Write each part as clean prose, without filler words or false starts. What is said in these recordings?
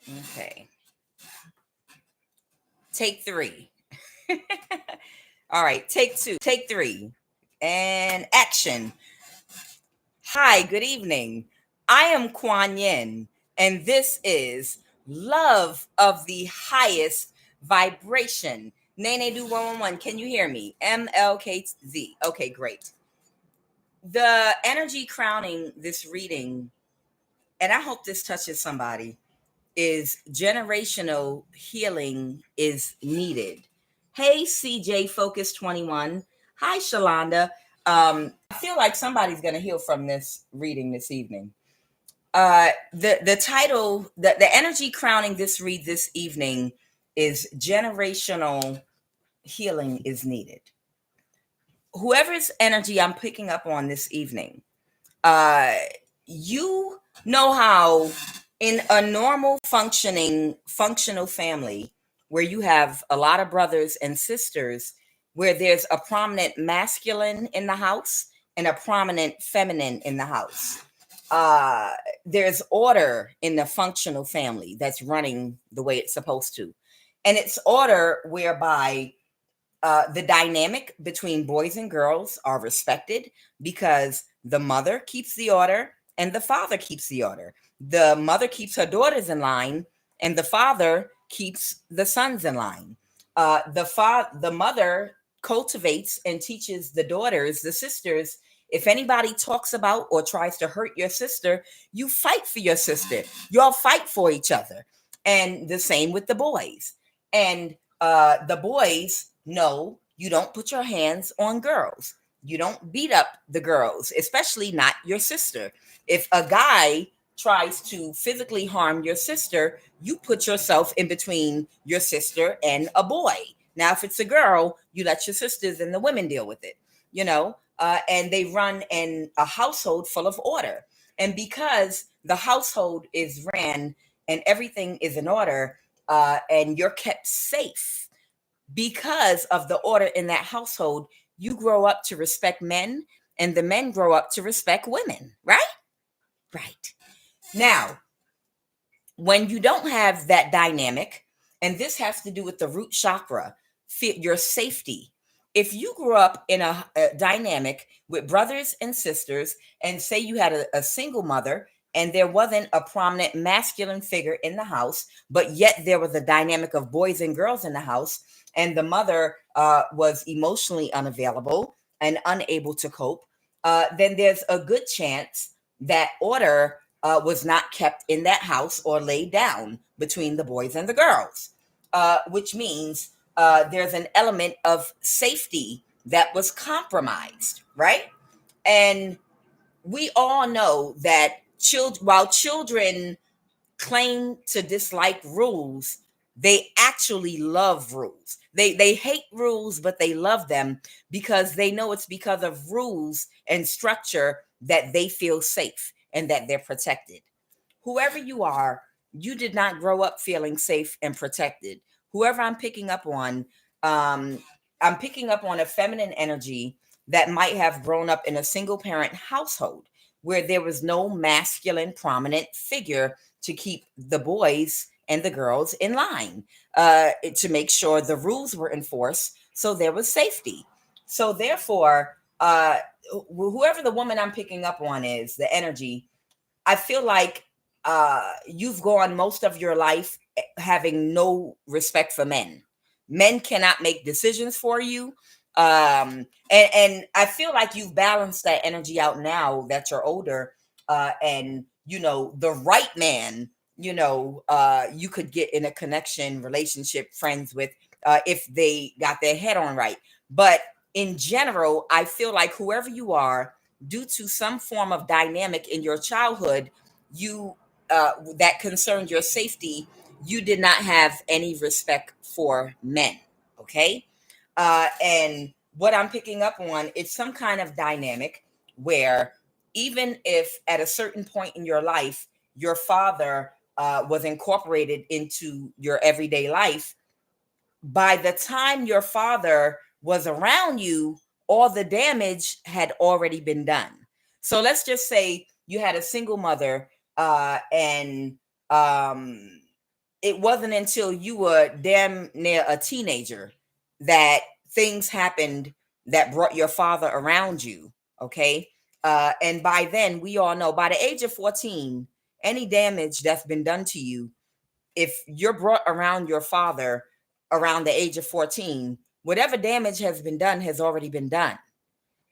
Okay. Take three. All right. Take two. Take three. And action. Hi, good evening. I am Kuan Yin, and this is Love of the Highest Vibration. Nene do 111. Can you hear me? MLKZ. Okay, great. The energy crowning this reading, and I hope this touches somebody, is generational healing is needed. Hey, CJ Focus 21. Hi, Shalonda. I feel like somebody's going to heal from this reading this evening. The title, the energy crowning this read this evening is generational healing is needed. Whoever's energy I'm picking up on this evening, uh, you know how in a normal functional family where you have a lot of brothers and sisters, where there's a prominent masculine in the house and a prominent feminine in the house, uh, there's order in the functional family that's running the way it's supposed to, and it's order whereby the dynamic between boys and girls are respected because the mother keeps the order and the father keeps the order. The mother keeps her daughters in line, and the father keeps the sons in line. The mother cultivates and teaches the daughters, the sisters. If anybody talks about or tries to hurt your sister, you fight for your sister. You all fight for each other, and the same with the boys. And the boys know you don't put your hands on girls. You don't beat up the girls, especially not your sister. If a guy tries to physically harm your sister, you put yourself in between your sister and a boy. Now, if it's a girl, you let your sisters and the women deal with it, and they run in a household full of order. And because the household is ran and everything is in order, and you're kept safe because of the order in that household, you grow up to respect men, and the men grow up to respect women, right? Right. Now, when you don't have that dynamic, and this has to do with the root chakra, your safety. If you grew up in a dynamic with brothers and sisters, and say you had a single mother, and there wasn't a prominent masculine figure in the house, but yet there was a dynamic of boys and girls in the house, and the mother was emotionally unavailable and unable to cope, then there's a good chance that order was not kept in that house or laid down between the boys and the girls, which means there's an element of safety that was compromised, right? And we all know that while children claim to dislike rules, they actually love rules. They hate rules, but they love them because they know it's because of rules and structure that they feel safe and that they're protected. Whoever you are, you did not grow up feeling safe and protected. Whoever um, I'm picking up on a feminine energy that might have grown up in a single parent household where there was no masculine prominent figure to keep the boys and the girls in line, to make sure the rules were enforced so there was safety. So therefore, whoever the woman I'm picking up on is, the energy, I feel like you've gone most of your life having no respect for men. Men cannot make decisions for you. And I feel like you've balanced that energy out now that you're older. And, the right man, you could get in a connection, relationship, friends with, if they got their head on right. But in general, I feel like whoever you are, due to some form of dynamic in your childhood, you that concerned your safety, you did not have any respect for men. Okay. And what I'm picking up on is some kind of dynamic where even if at a certain point in your life your father was incorporated into your everyday life, by the time your father was around you, all the damage had already been done. So let's just say you had a single mother, and um, it wasn't until you were damn near a teenager that things happened that brought your father around you. Okay. And by then, we all know by the age of 14, any damage that's been done to you, if you're brought around your father around the age of 14, whatever damage has been done has already been done.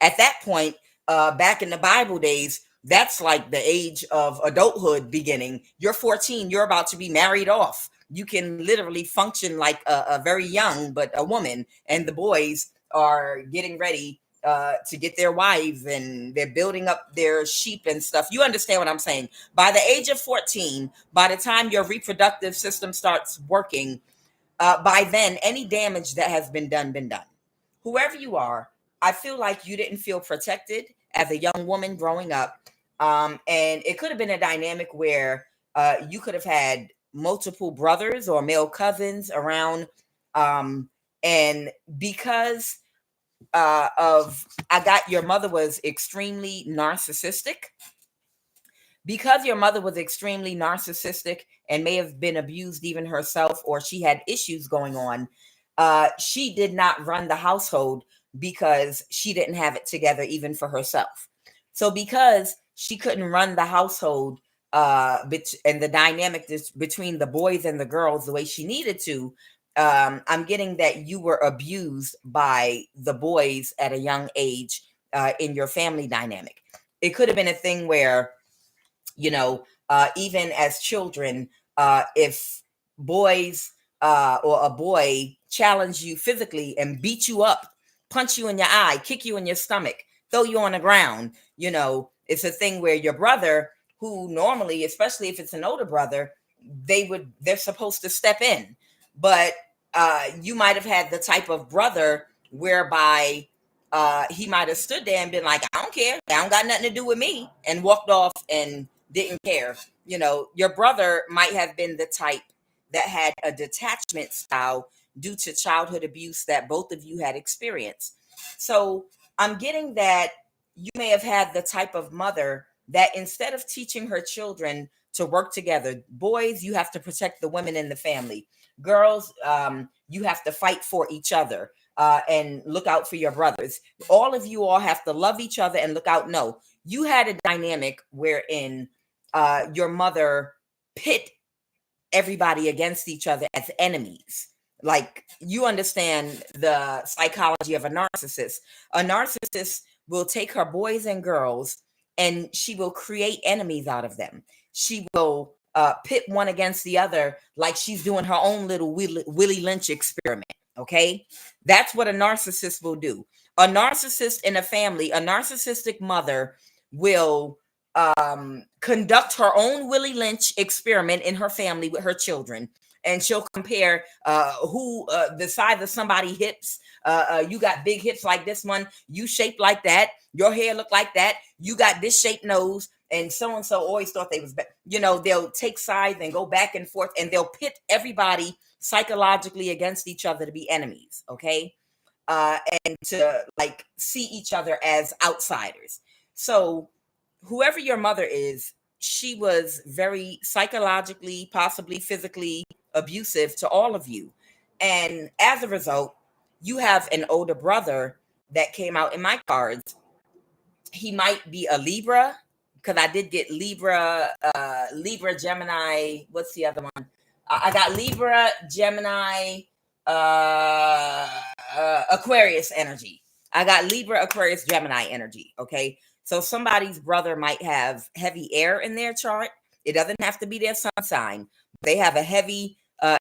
At that point, back in the Bible days, that's like the age of adulthood beginning. You're 14, you're about to be married off. You can literally function like a very young, but a woman, and the boys are getting ready to get their wives, and they're building up their sheep and stuff. You understand what I'm saying? By the age of 14, by the time your reproductive system starts working, by then, any damage that has been done, been done. Whoever you are, I feel like you didn't feel protected as a young woman growing up. And it could have been a dynamic where you could have had multiple brothers or male cousins around. And because your mother was extremely narcissistic, because your mother was extremely narcissistic and may have been abused even herself, or she had issues going on, she did not run the household because she didn't have it together even for herself. So because she couldn't run the household and the dynamic between the boys and the girls the way she needed to, I'm getting that you were abused by the boys at a young age in your family dynamic. It could have been a thing where, even as children, if boys or a boy challenge you physically and beat you up, punch you in your eye, kick you in your stomach, throw you on the ground, it's a thing where your brother, who normally, especially if it's an older brother, they're supposed to step in. But you might have had the type of brother whereby he might have stood there and been like, I don't care, I don't got nothing to do with me, and walked off and didn't care. Your brother might have been the type that had a detachment style due to childhood abuse that both of you had experienced. So I'm getting that you may have had the type of mother that instead of teaching her children to work together, boys, you have to protect the women in the family. Girls, you have to fight for each other and look out for your brothers. All of you all have to love each other and look out. No, you had a dynamic wherein your mother pit everybody against each other as enemies. Like, you understand the psychology of a narcissist. A narcissist will take her boys and girls and she will create enemies out of them. She will pit one against the other like she's doing her own little Willie Lynch experiment. Okay, that's what a narcissist will do. A narcissist in a family, a narcissistic mother will conduct her own Willie Lynch experiment in her family with her children. And she'll compare the size of somebody's hips. You got big hips like this one. You shaped like that. Your hair look like that. You got this shaped nose. And so always thought they was better. They'll take sides and go back and forth, and they'll pit everybody psychologically against each other to be enemies. Okay. And to like see each other as outsiders. So whoever your mother is, she was very psychologically, possibly physically abusive to all of you. And as a result, you have an older brother that came out in my cards. He might be a Libra, because I did get Libra, Gemini. What's the other one? I got Libra, Gemini, Aquarius energy. I got Libra, Aquarius, Gemini energy. Okay. So somebody's brother might have heavy air in their chart. It doesn't have to be their sun sign. They have a heavy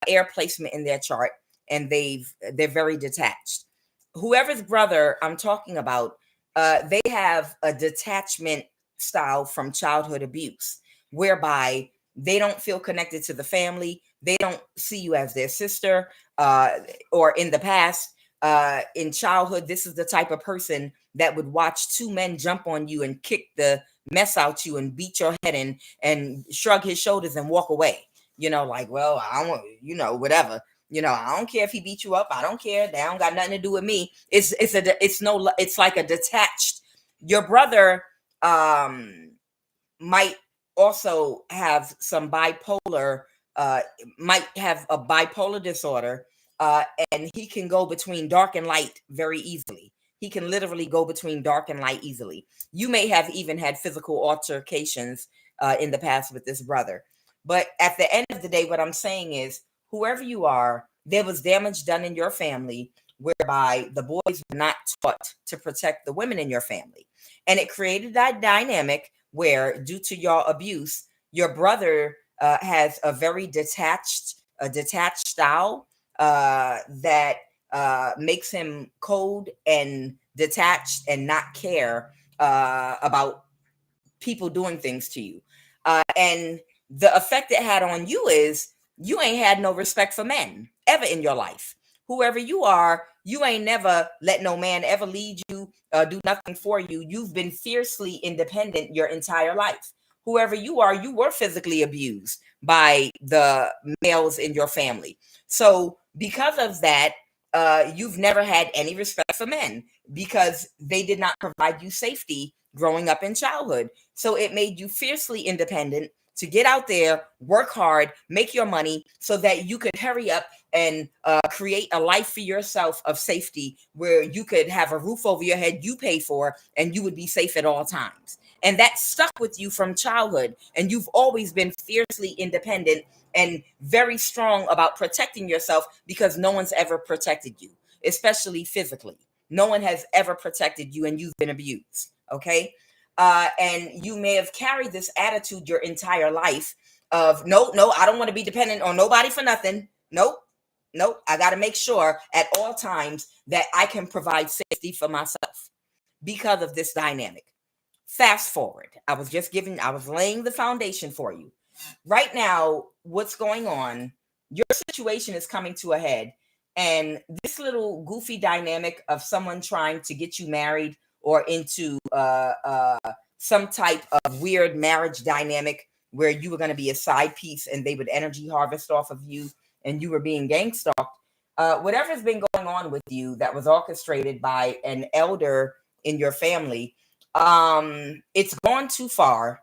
air placement in their chart, and they're very detached. Whoever's brother I'm talking about, they have a detachment style from childhood abuse, whereby they don't feel connected to the family. They don't see you as their sister, or in the past, in childhood, this is the type of person that would watch two men jump on you and kick the mess out you and beat your head in and shrug his shoulders and walk away. Like, well, I don't want, whatever. I don't care if he beat you up. I don't care. They don't got nothing to do with me. It's like a detached. Your brother might also have some bipolar uh, might have a bipolar disorder, uh, and he can go between dark and light very easily. He can literally go between dark and light easily. You may have even had physical altercations in the past with this brother. But at the end of the day, what I'm saying is, whoever you are, there was damage done in your family whereby the boys were not taught to protect the women in your family. And it created that dynamic where, due to your abuse, your brother has a very detached style that makes him cold and detached and not care about people doing things to you. And the effect it had on you is you ain't had no respect for men ever in your life. Whoever you are, you ain't never let no man ever lead you, do nothing for you. You've been fiercely independent your entire life. Whoever you are, you were physically abused by the males in your family. So, because of that, you've never had any respect for men because they did not provide you safety growing up in childhood. So it made you fiercely independent to get out there, work hard, make your money so that you could hurry up and create a life for yourself of safety where you could have a roof over your head you pay for and you would be safe at all times. And that stuck with you from childhood. And you've always been fiercely independent and very strong about protecting yourself because no one's ever protected you, especially physically. No one has ever protected you and you've been abused. Okay. And you may have carried this attitude your entire life of no, I don't want to be dependent on nobody for nothing. Nope. I got to make sure at all times that I can provide safety for myself because of this dynamic. Fast forward. I was laying the foundation for you. Right now, what's going on? Your situation is coming to a head. And this little goofy dynamic of someone trying to get you married or into some type of weird marriage dynamic where you were going to be a side piece and they would energy harvest off of you and you were being gang stalked. Whatever's been going on with you that was orchestrated by an elder in your family, it's gone too far.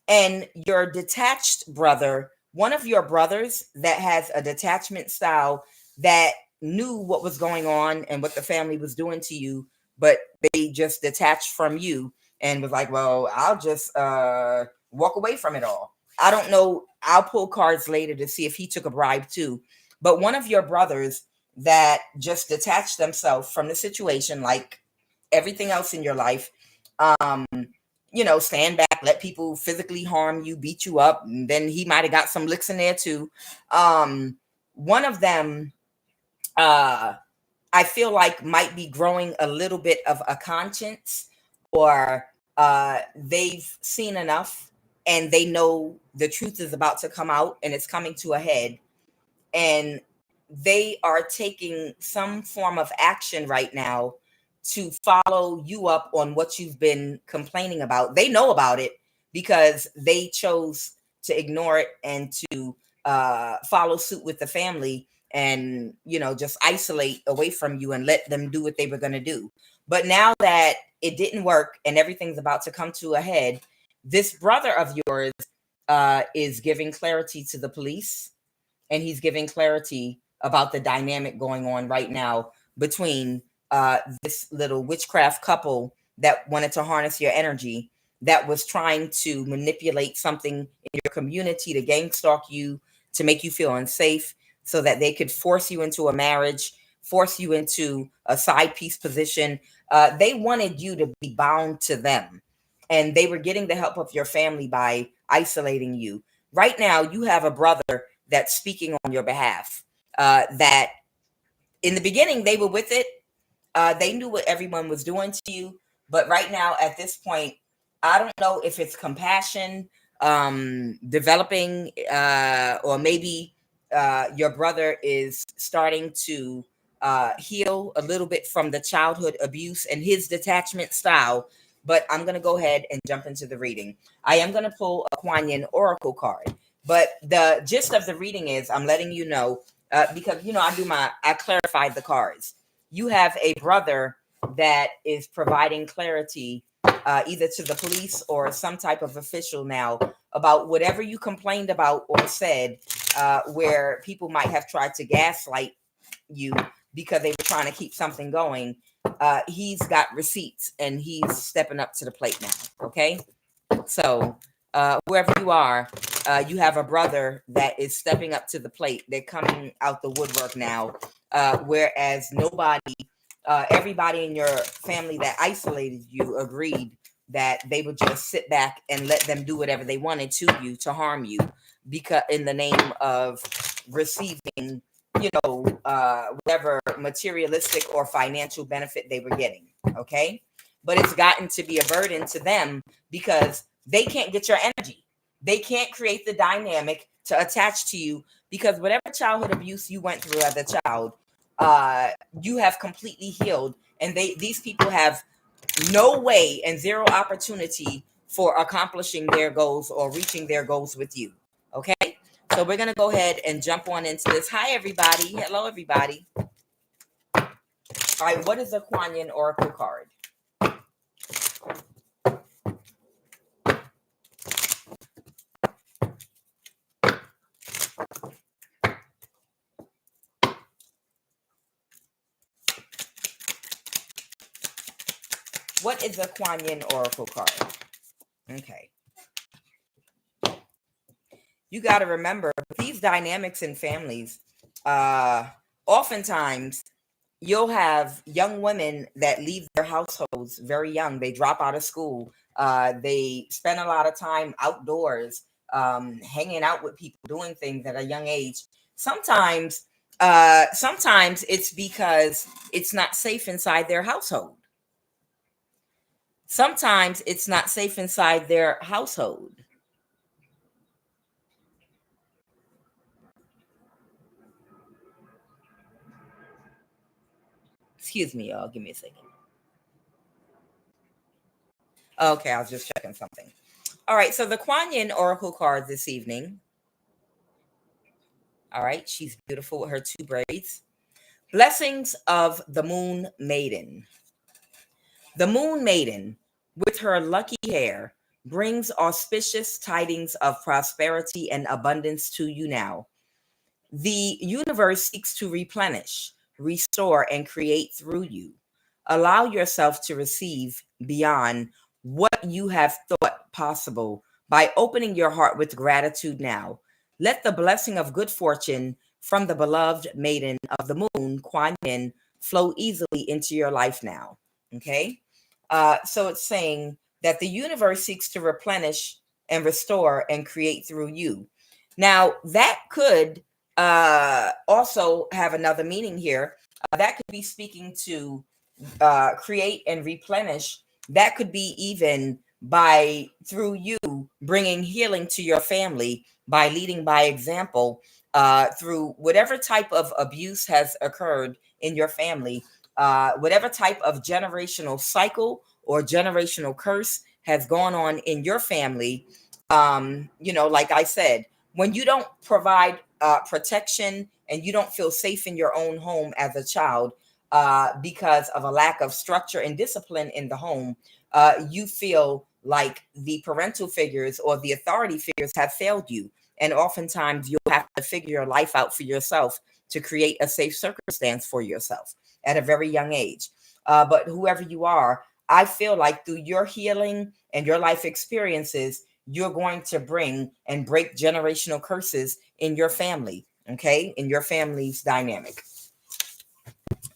And your detached brother, one of your brothers that has a detachment style that knew what was going on and what the family was doing to you, but they just detached from you and was like, well, I'll just walk away from it all. I don't know. I'll pull cards later to see if he took a bribe too. But one of your brothers that just detached themselves from the situation, like everything else in your life, um, stand back, let people physically harm you, beat you up, and then he might have got some licks in there too. One of them, I feel like might be growing a little bit of a conscience, or they've seen enough and they know the truth is about to come out and it's coming to a head, and they are taking some form of action right now to follow you up on what you've been complaining about. They know about it because they chose to ignore it and to follow suit with the family and, just isolate away from you and let them do what they were going to do. But now that it didn't work and everything's about to come to a head, this brother of yours is giving clarity to the police, and he's giving clarity about the dynamic going on right now between this little witchcraft couple that wanted to harness your energy, that was trying to manipulate something in your community to gang stalk you, to make you feel unsafe, so that they could force you into a marriage, force you into a side piece position. They wanted you to be bound to them, and they were getting the help of your family by isolating you. Right now, you have a brother that's speaking on your behalf. That in the beginning, they were with it. They knew what everyone was doing to you. But right now, at this point, I don't know if it's compassion developing, or maybe your brother is starting to heal a little bit from the childhood abuse and his detachment style. But I'm going to go ahead and jump into the reading. I am going to pull a QUAN Oracle card. But the gist of the reading is, I'm letting you know, because, I clarified the cards. You have a brother that is providing clarity, either to the police or some type of official now, about whatever you complained about or said. where people might have tried to gaslight you because they were trying to keep something going. He's got receipts and he's stepping up to the plate now. Okay. So whoever you are, you have a brother that is stepping up to the plate. They're coming out the woodwork now. Whereas everybody in your family that isolated you agreed that they would just sit back and let them do whatever they wanted to you to harm you, because in the name of receiving, whatever materialistic or financial benefit they were getting. Okay. But it's gotten to be a burden to them because they can't get your energy. They can't create the dynamic to attach to you because whatever childhood abuse you went through as a child, you have completely healed. And these people have no way and zero opportunity for accomplishing their goals or reaching their goals with you. Okay. So we're going to go ahead and jump on into this. Hi, everybody. Hello, everybody. All right. What is a QUAN Yin Oracle card? What is a QUAN Yin Oracle card? Okay. You got to remember these dynamics in families. Oftentimes, you'll have young women that leave their households very young. They drop out of school. They spend a lot of time outdoors, hanging out with people, doing things at a young age. Sometimes it's because it's not safe inside their household. Sometimes it's not safe inside their household. Excuse me, y'all. Give me a second. Okay, I was just checking something. All right, so the QUAN Yin Oracle card this evening. All right, she's beautiful with her two braids. Blessings of the Moon Maiden. The Moon Maiden, with her lucky hair, brings auspicious tidings of prosperity and abundance to you now. The universe seeks to replenish, restore, and create through you. Allow yourself to receive beyond what you have thought possible by opening your heart with gratitude now. Let the blessing of good fortune from the beloved maiden of the moon, QUAN Yin, flow easily into your life now. Okay? So it's saying that the universe seeks to replenish and restore and create through you. Now, that could also have another meaning here. That could be speaking to create and replenish. That could be even by through you bringing healing to your family by leading by example, through whatever type of abuse has occurred in your family, whatever type of generational cycle or generational curse has gone on in your family. Like I said, when you don't provide protection and you don't feel safe in your own home as a child, because of a lack of structure and discipline in the home, you feel like the parental figures or the authority figures have failed you. And oftentimes you'll have to figure your life out for yourself to create a safe circumstance for yourself at a very young age. But whoever you are, I feel like through your healing and your life experiences, you're going to bring and break generational curses in your family, okay? In your family's dynamic.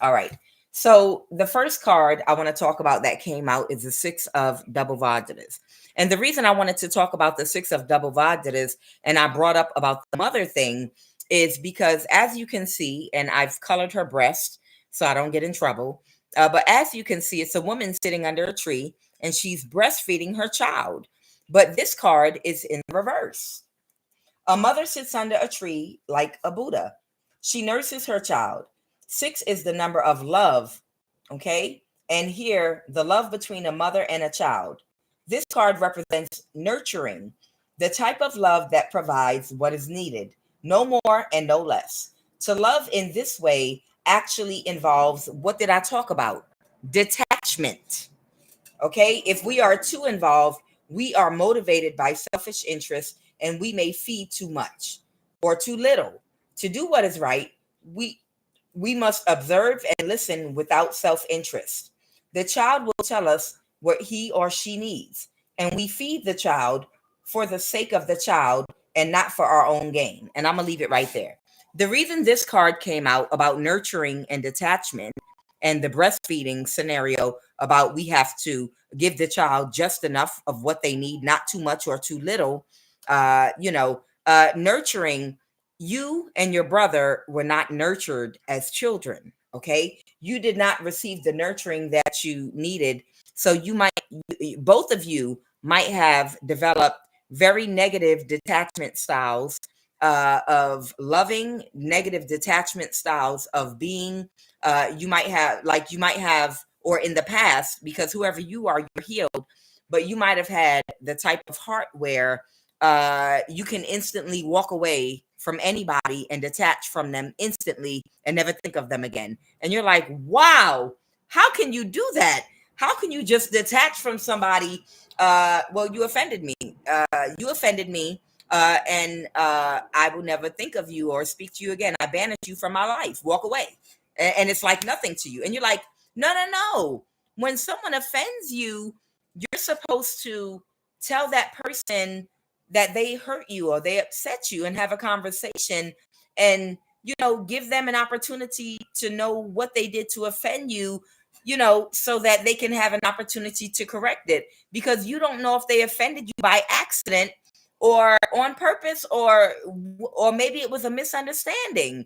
All right. So the first card I want to talk about that came out is the Six of Double Vajanas. And the reason I wanted to talk about the Six of Double Vajanas and I brought up about the mother thing is because, as you can see, and I've colored her breast so I don't get in trouble, but as you can see, it's a woman sitting under a tree and she's breastfeeding her child. But this card is in reverse. A mother sits under a tree like a Buddha. She nurses her child. Six is the number of love, okay? And here, the love between a mother and a child. This card represents nurturing, the type of love that provides what is needed, no more and no less. To love in this way actually involves, what did I talk about? Detachment, okay? If we are too involved, we are motivated by selfish interests and we may feed too much. or too little. To do what is right, we we must observe and listen without self-interest. The child will tell us what he or she needs, and we feed the child for the sake of the child and not for our own gain. And I'm going to leave it right there. The reason this card came out about nurturing and detachment, and the breastfeeding scenario about we have to give the child just enough of what they need, not too much or too little. Nurturing, you and your brother were not nurtured as children. Okay. You did not receive the nurturing that you needed. So both of you might have developed very negative detachment styles, of loving, negative detachment styles of being. You might have, or in the past, because whoever you are, you're healed, but you might have had the type of heart where you can instantly walk away from anybody and detach from them instantly and never think of them again. And you're like, wow, how can you do that? How can you just detach from somebody? Well, you offended me. You offended me. And I will never think of you or speak to you again. I banish you from my life. Walk away. And it's like nothing to you. And you're like, no, no, no. When someone offends you, you're supposed to tell that person that they hurt you or they upset you and have a conversation and give them an opportunity to know what they did to offend you, so that they can have an opportunity to correct it, because you don't know if they offended you by accident or on purpose, or maybe it was a misunderstanding.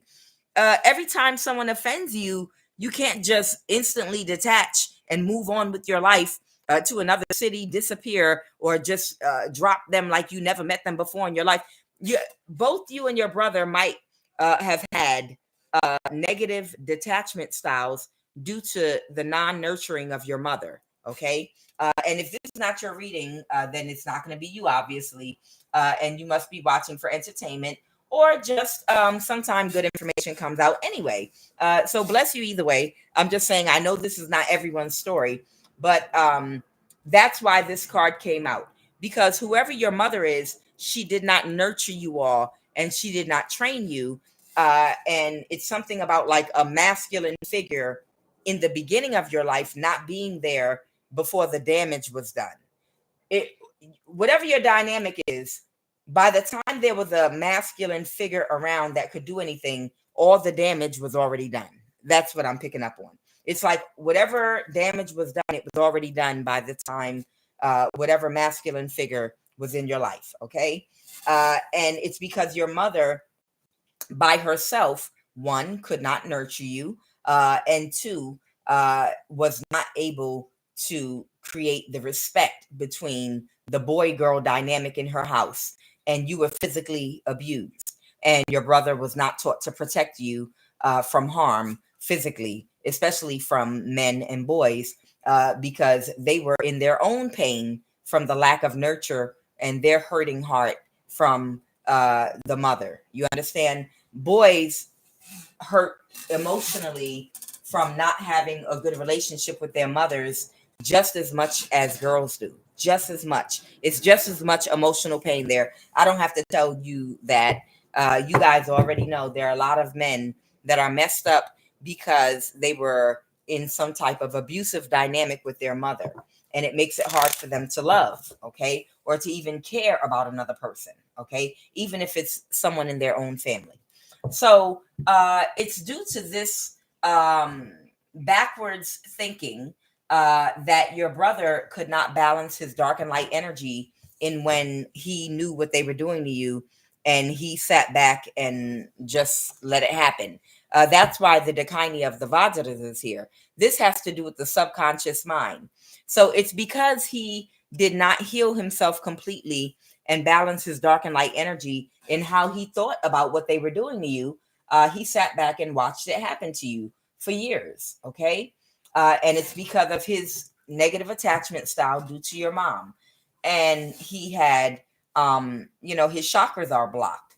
Every time someone offends you, you can't just instantly detach and move on with your life, to another city, disappear, or just drop them like you never met them before in your life. Both you and your brother might have had negative detachment styles due to the non-nurturing of your mother. Okay. And if this is not your reading, then it's not going to be you, obviously. And you must be watching for entertainment, or just sometime good information comes out anyway. So bless you either way. I'm just saying, I know this is not everyone's story, but that's why this card came out, because whoever your mother is, she did not nurture you all, and she did not train you. And it's something about like a masculine figure in the beginning of your life not being there before the damage was done. It Whatever your dynamic is, by the time there was a masculine figure around that could do anything, all the damage was already done. That's what I'm picking up on. It's like whatever damage was done, it was already done by the time whatever masculine figure was in your life. Okay. And it's because your mother by herself, one, could not nurture you, and two, was not able to create the respect between the boy girl dynamic in her house, and you were physically abused, and your brother was not taught to protect you from harm physically, especially from men and boys, because they were in their own pain from the lack of nurture and their hurting heart from the mother. You understand? Boys hurt emotionally from not having a good relationship with their mothers just as much as girls do. Just as much. It's just as much emotional pain there. I don't have to tell you that. You guys already know there are a lot of men that are messed up because they were in some type of abusive dynamic with their mother. And it makes it hard for them to love, okay? Or to even care about another person, okay? Even if it's someone in their own family. So it's due to this backwards thinking that your brother could not balance his dark and light energy in when he knew what they were doing to you, and he sat back and just let it happen. That's why the Dakini of the Vajras is here. This has to do with the subconscious mind. So it's because he did not heal himself completely and balance his dark and light energy in how he thought about what they were doing to you. He sat back and watched it happen to you for years. Okay. And it's because of his negative attachment style due to your mom. And he had, his chakras are blocked.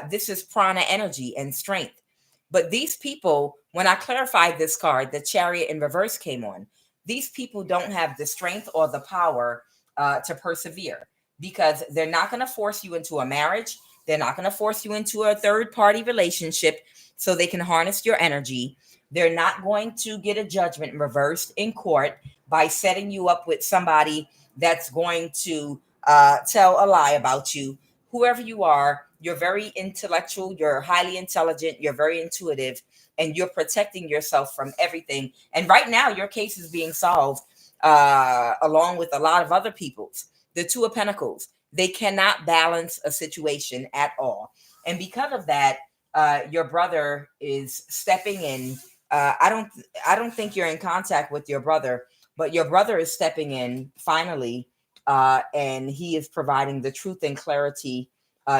This is prana energy and strength. But these people, when I clarified this card, the Chariot in reverse came on. These people don't have the strength or the power to persevere, because they're not going to force you into a marriage. They're not going to force you into a third party relationship so they can harness your energy. They're not going to get a judgment reversed in court by setting you up with somebody that's going to tell a lie about you. Whoever you are, you're very intellectual, you're highly intelligent, you're very intuitive, and you're protecting yourself from everything. And right now, your case is being solved along with a lot of other people's. The Two of Pentacles, they cannot balance a situation at all. And because of that, your brother is stepping in. I don't think you're in contact with your brother, but your brother is stepping in finally, and he is providing the truth and clarity,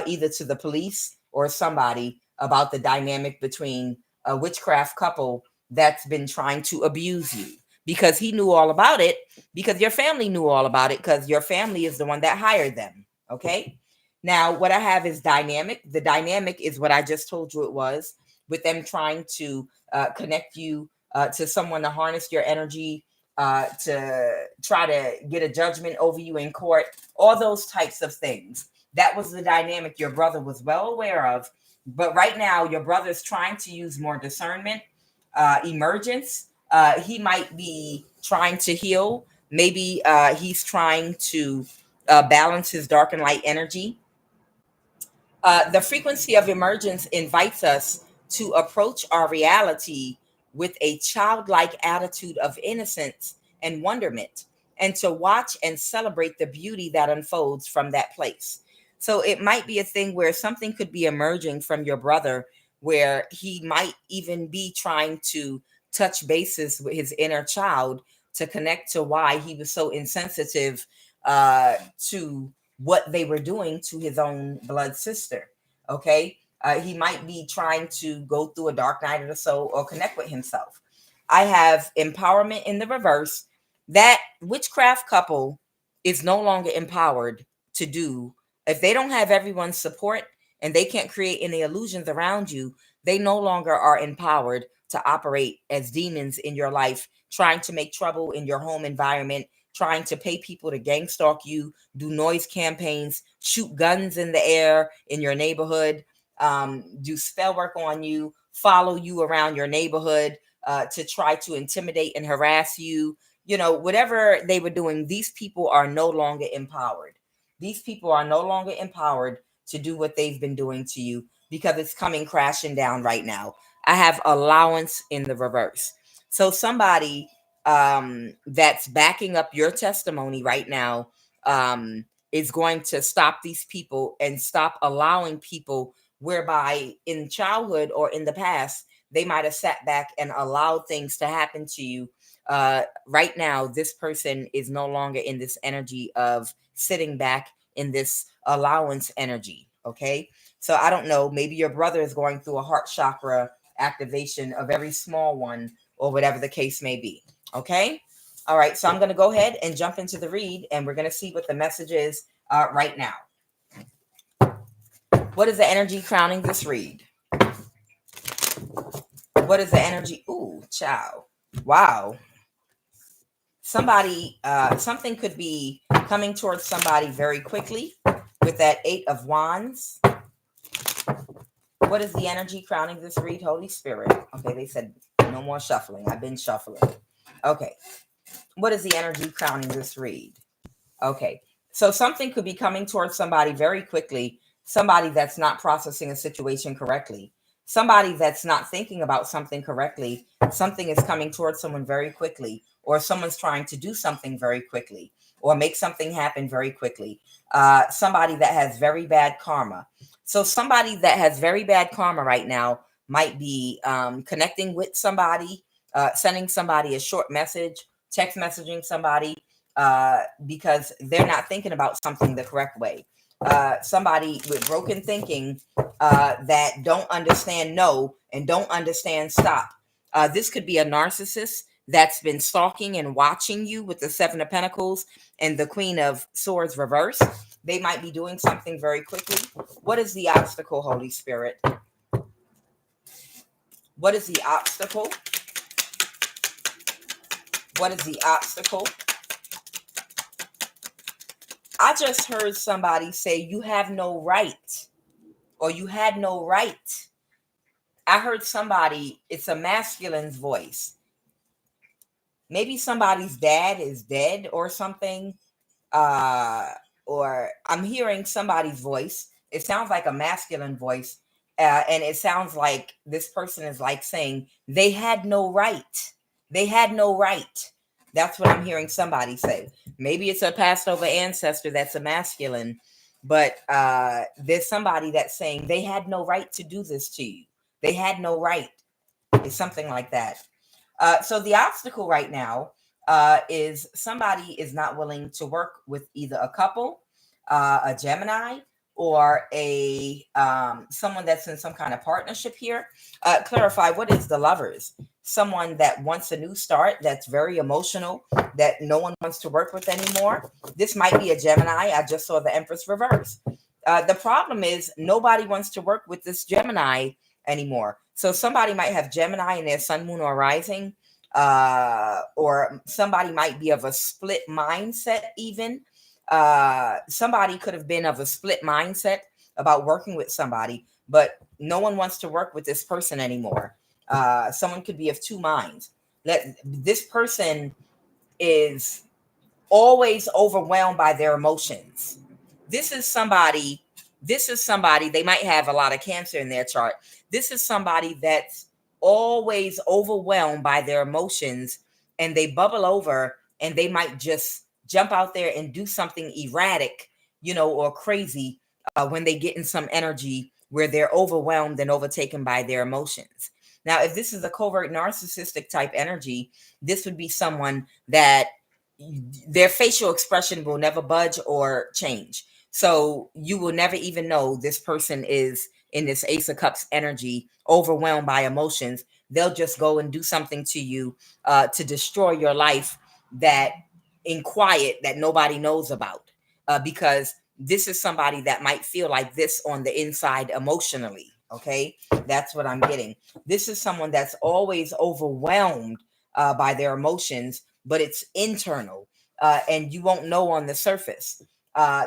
either to the police or somebody, about the dynamic between a witchcraft couple that's been trying to abuse you, because he knew all about it, because your family knew all about it, because your family is the one that hired them. Okay. Now, what I have is dynamic. The dynamic is what I just told you it was, with them trying to connect you to someone to harness your energy, to try to get a judgment over you in court, all those types of things. That was the dynamic your brother was well aware of. But right now, your brother's trying to use more discernment, emergence. He might be trying to heal. Maybe he's trying to balance his dark and light energy. The frequency of emergence invites us to approach our reality with a childlike attitude of innocence and wonderment, and to watch and celebrate the beauty that unfolds from that place. So it might be a thing where something could be emerging from your brother, where he might even be trying to touch bases with his inner child to connect to why he was so insensitive to what they were doing to his own blood sister. Okay. He might be trying to go through a dark night of the soul or connect with himself. I have empowerment in the reverse. That witchcraft couple is no longer empowered to do, if they don't have everyone's support and they can't create any illusions around you, they no longer are empowered to operate as demons in your life, trying to make trouble in your home environment, trying to pay people to gang stalk you, do noise campaigns, shoot guns in the air in your neighborhood, do spell work on you, follow you around your neighborhood, to try to intimidate and harass you. You know, whatever they were doing, these people are no longer empowered. These people are no longer empowered to do what they've been doing to you, because it's coming crashing down right now. I have allowance in the reverse. So somebody that's backing up your testimony right now is going to stop these people and stop allowing people whereby in childhood or in the past they might have sat back and allowed things to happen to you. Right now, this person is no longer in this energy of sitting back in this allowance energy. Okay. So I don't know, maybe your brother is going through a heart chakra activation, a very small one, or whatever the case may be. Okay. All right. So I'm going to go ahead and jump into the read, and we're going to see what the message is right now. What is the energy crowning this read? What is the energy? Ooh, child. Wow. Somebody, something could be coming towards somebody very quickly with that 8 of Wands. What is the energy crowning this read, Holy Spirit? Okay, they said no more shuffling. I've been shuffling. Okay. What is the energy crowning this read? Okay. So something could be coming towards somebody very quickly. Somebody that's not processing a situation correctly. Somebody that's not thinking about something correctly. Something is coming towards someone very quickly, or someone's trying to do something very quickly, or make something happen very quickly. Somebody that has very bad karma. So somebody that has very bad karma right now might be connecting with somebody, sending somebody a short message, text messaging somebody, because they're not thinking about something the correct way. Somebody with broken thinking, that don't understand no and don't understand stop. This could be a narcissist that's been stalking and watching you with the 7 of Pentacles and the Queen of Swords reverse. They might be doing something very quickly. What is the obstacle, Holy Spirit? What is the obstacle? What is the obstacle? I just heard somebody say you have no right or you had no right. I heard somebody, it's a masculine's voice. Maybe somebody's dad is dead or something. uh or I'm hearing somebody's voice. It sounds like a masculine voice, and it sounds like this person is like saying they had no right. They had no right. That's what I'm hearing somebody say. Maybe it's a passed over ancestor that's a masculine, but there's somebody that's saying they had no right to do this to you. They had no right. It's something like that. So the obstacle right now is somebody is not willing to work with either a couple, a Gemini, or a someone that's in some kind of partnership here. Clarify, what is the lovers? Someone that wants a new start, that's very emotional, that no one wants to work with anymore. This might be a Gemini. I just saw the Empress reverse. The problem is nobody wants to work with this Gemini anymore. So somebody might have Gemini in their sun, moon, or rising, or somebody might be of a split mindset even. Somebody could have been of a split mindset about working with somebody, but no one wants to work with this person anymore. Someone could be of two minds. That this person is always overwhelmed by their emotions. This is somebody, they might have a lot of Cancer in their chart. This is somebody that's always overwhelmed by their emotions, and they bubble over, and they might just jump out there and do something erratic, or crazy, when they get in some energy where they're overwhelmed and overtaken by their emotions. Now, if this is a covert narcissistic type energy, this would be someone that their facial expression will never budge or change. So you will never even know this person is in this Ace of Cups energy, overwhelmed by emotions. They'll just go and do something to you to destroy your life, that in quiet, that nobody knows about, because this is somebody that might feel like this on the inside emotionally. Okay, that's what I'm getting. This is someone that's always overwhelmed by their emotions, but it's internal, and you won't know on the surface.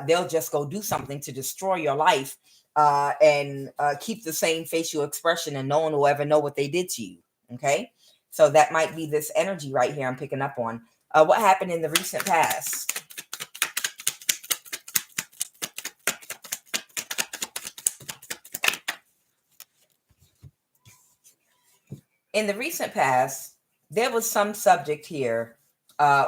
They'll just go do something to destroy your life, and keep the same facial expression, and no one will ever know what they did to you. Okay, so that might be this energy right here I'm picking up on. What happened in the recent past? In the recent past, there was some subject here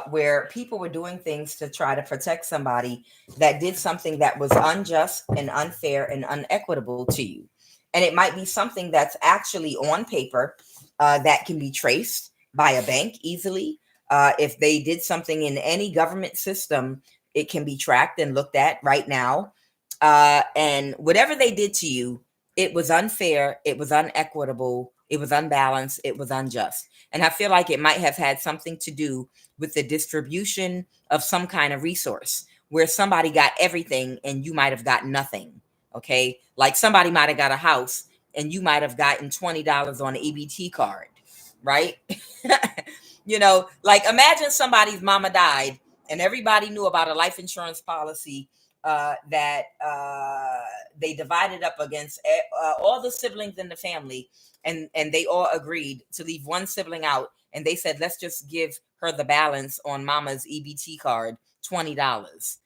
where people were doing things to try to protect somebody that did something that was unjust and unfair and unequitable to you. And it might be something that's actually on paper, that can be traced by a bank easily. If they did something in any government system, it can be tracked and looked at right now. And whatever they did to you, it was unfair, it was unequitable, it was unbalanced, it was unjust. And I feel like it might have had something to do with the distribution of some kind of resource, where somebody got everything and you might have got nothing. Okay, like somebody might have got a house and you might have gotten $20 on an EBT card, right? Like imagine somebody's mama died and everybody knew about a life insurance policy that they divided up against all the siblings in the family, and they all agreed to leave one sibling out, and they said, let's just give her the balance on mama's EBT card, $20.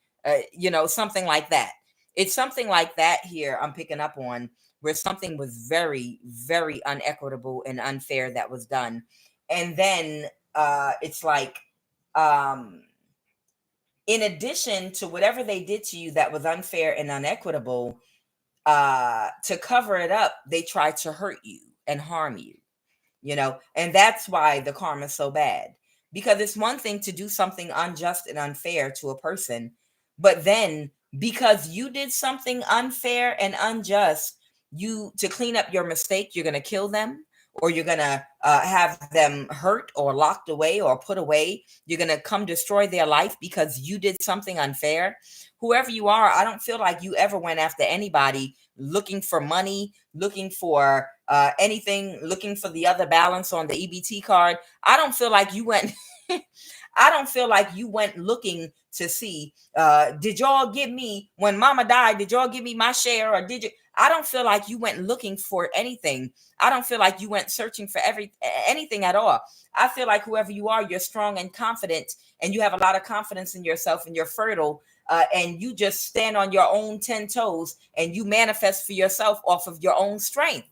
Something like that. It's something like that here I'm picking up on, where something was very, very unequitable and unfair that was done. And then it's like, in addition to whatever they did to you that was unfair and unequitable, to cover it up, they tried to hurt you and harm you, and that's why the karma is so bad. Because it's one thing to do something unjust and unfair to a person, but then because you did something unfair and unjust, you, to clean up your mistake, you're going to kill them, or you're going to have them hurt or locked away or put away. You're going to come destroy their life because you did something unfair. Whoever you are, I don't feel like you ever went after anybody looking for money, looking for anything, looking for the other balance on the EBT card. I don't feel like you went I don't feel like you went looking to see, did y'all give me, when mama died, did y'all give me my share, or did you? I don't feel like you went looking for anything. I don't feel like you went searching for anything at all. I feel like whoever you are, you're strong and confident, and you have a lot of confidence in yourself, and you're fertile, and you just stand on your own 10 toes, and you manifest for yourself off of your own strength.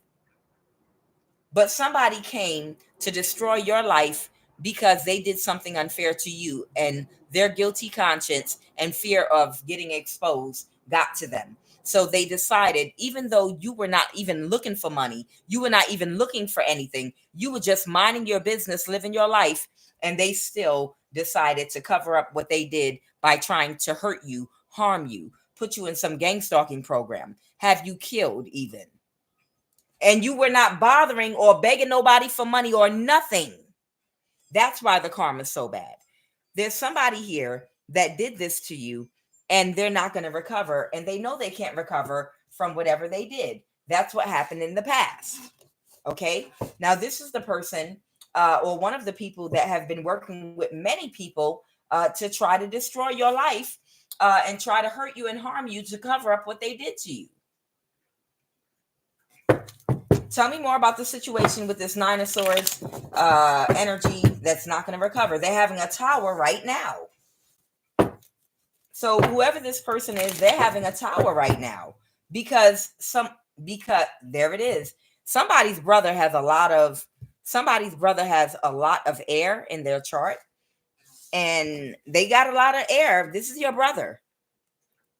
But somebody came to destroy your life because they did something unfair to you, and their guilty conscience and fear of getting exposed got to them. So they decided, even though you were not even looking for money, you were not even looking for anything, you were just minding your business, living your life, and they still decided to cover up what they did by trying to hurt you, harm you, put you in some gang stalking program, have you killed even. And you were not bothering or begging nobody for money or nothing. That's why the karma is so bad. There's somebody here that did this to you, and they're not going to recover, and they know they can't recover from whatever they did. That's what happened in the past. Okay. Now, this is the person or one of the people that have been working with many people to try to destroy your life and try to hurt you and harm you to cover up what they did to you. Tell me more about the situation with this Nine of Swords energy that's not going to recover. They're having a tower right now. So whoever this person is, they're having a tower right now because there it is. Somebody's brother has a lot of air in their chart, and they got a lot of air. This is your brother.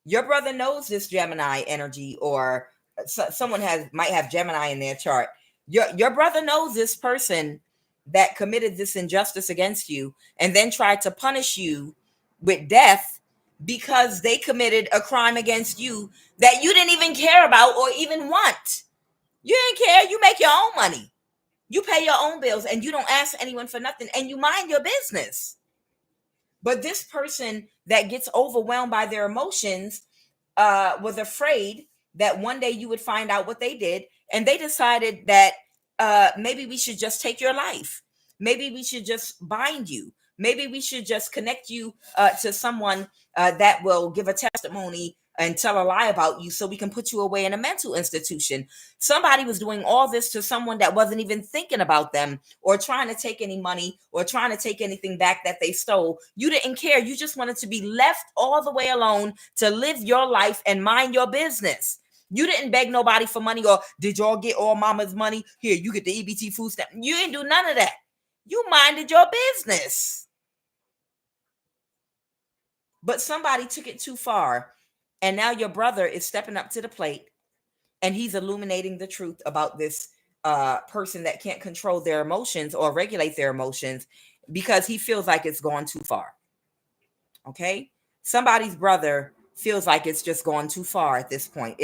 Your brother knows this Gemini energy, or someone might have Gemini in their chart. Your brother knows this person that committed this injustice against you and then tried to punish you with death because they committed a crime against you that you didn't even care about or even want. You didn't care. You make your own money. You pay your own bills, and you don't ask anyone for nothing, and you mind your business. But this person that gets overwhelmed by their emotions was afraid that one day you would find out what they did, and they decided that maybe we should just take your life. Maybe we should just bind you. Maybe we should just connect you to someone that will give a testimony and tell a lie about you so we can put you away in a mental institution. Somebody was doing all this to someone that wasn't even thinking about them or trying to take any money or trying to take anything back that they stole. You didn't care. You just wanted to be left all the way alone to live your life and mind your business. You didn't beg nobody for money, or did y'all get all mama's money? Here, you get the EBT food stamp. You didn't do none of that. You minded your business. But somebody took it too far. And now your brother is stepping up to the plate, and he's illuminating the truth about this person that can't control their emotions or regulate their emotions because he feels like it's gone too far. Okay? Somebody's brother feels like it's just gone too far at this point.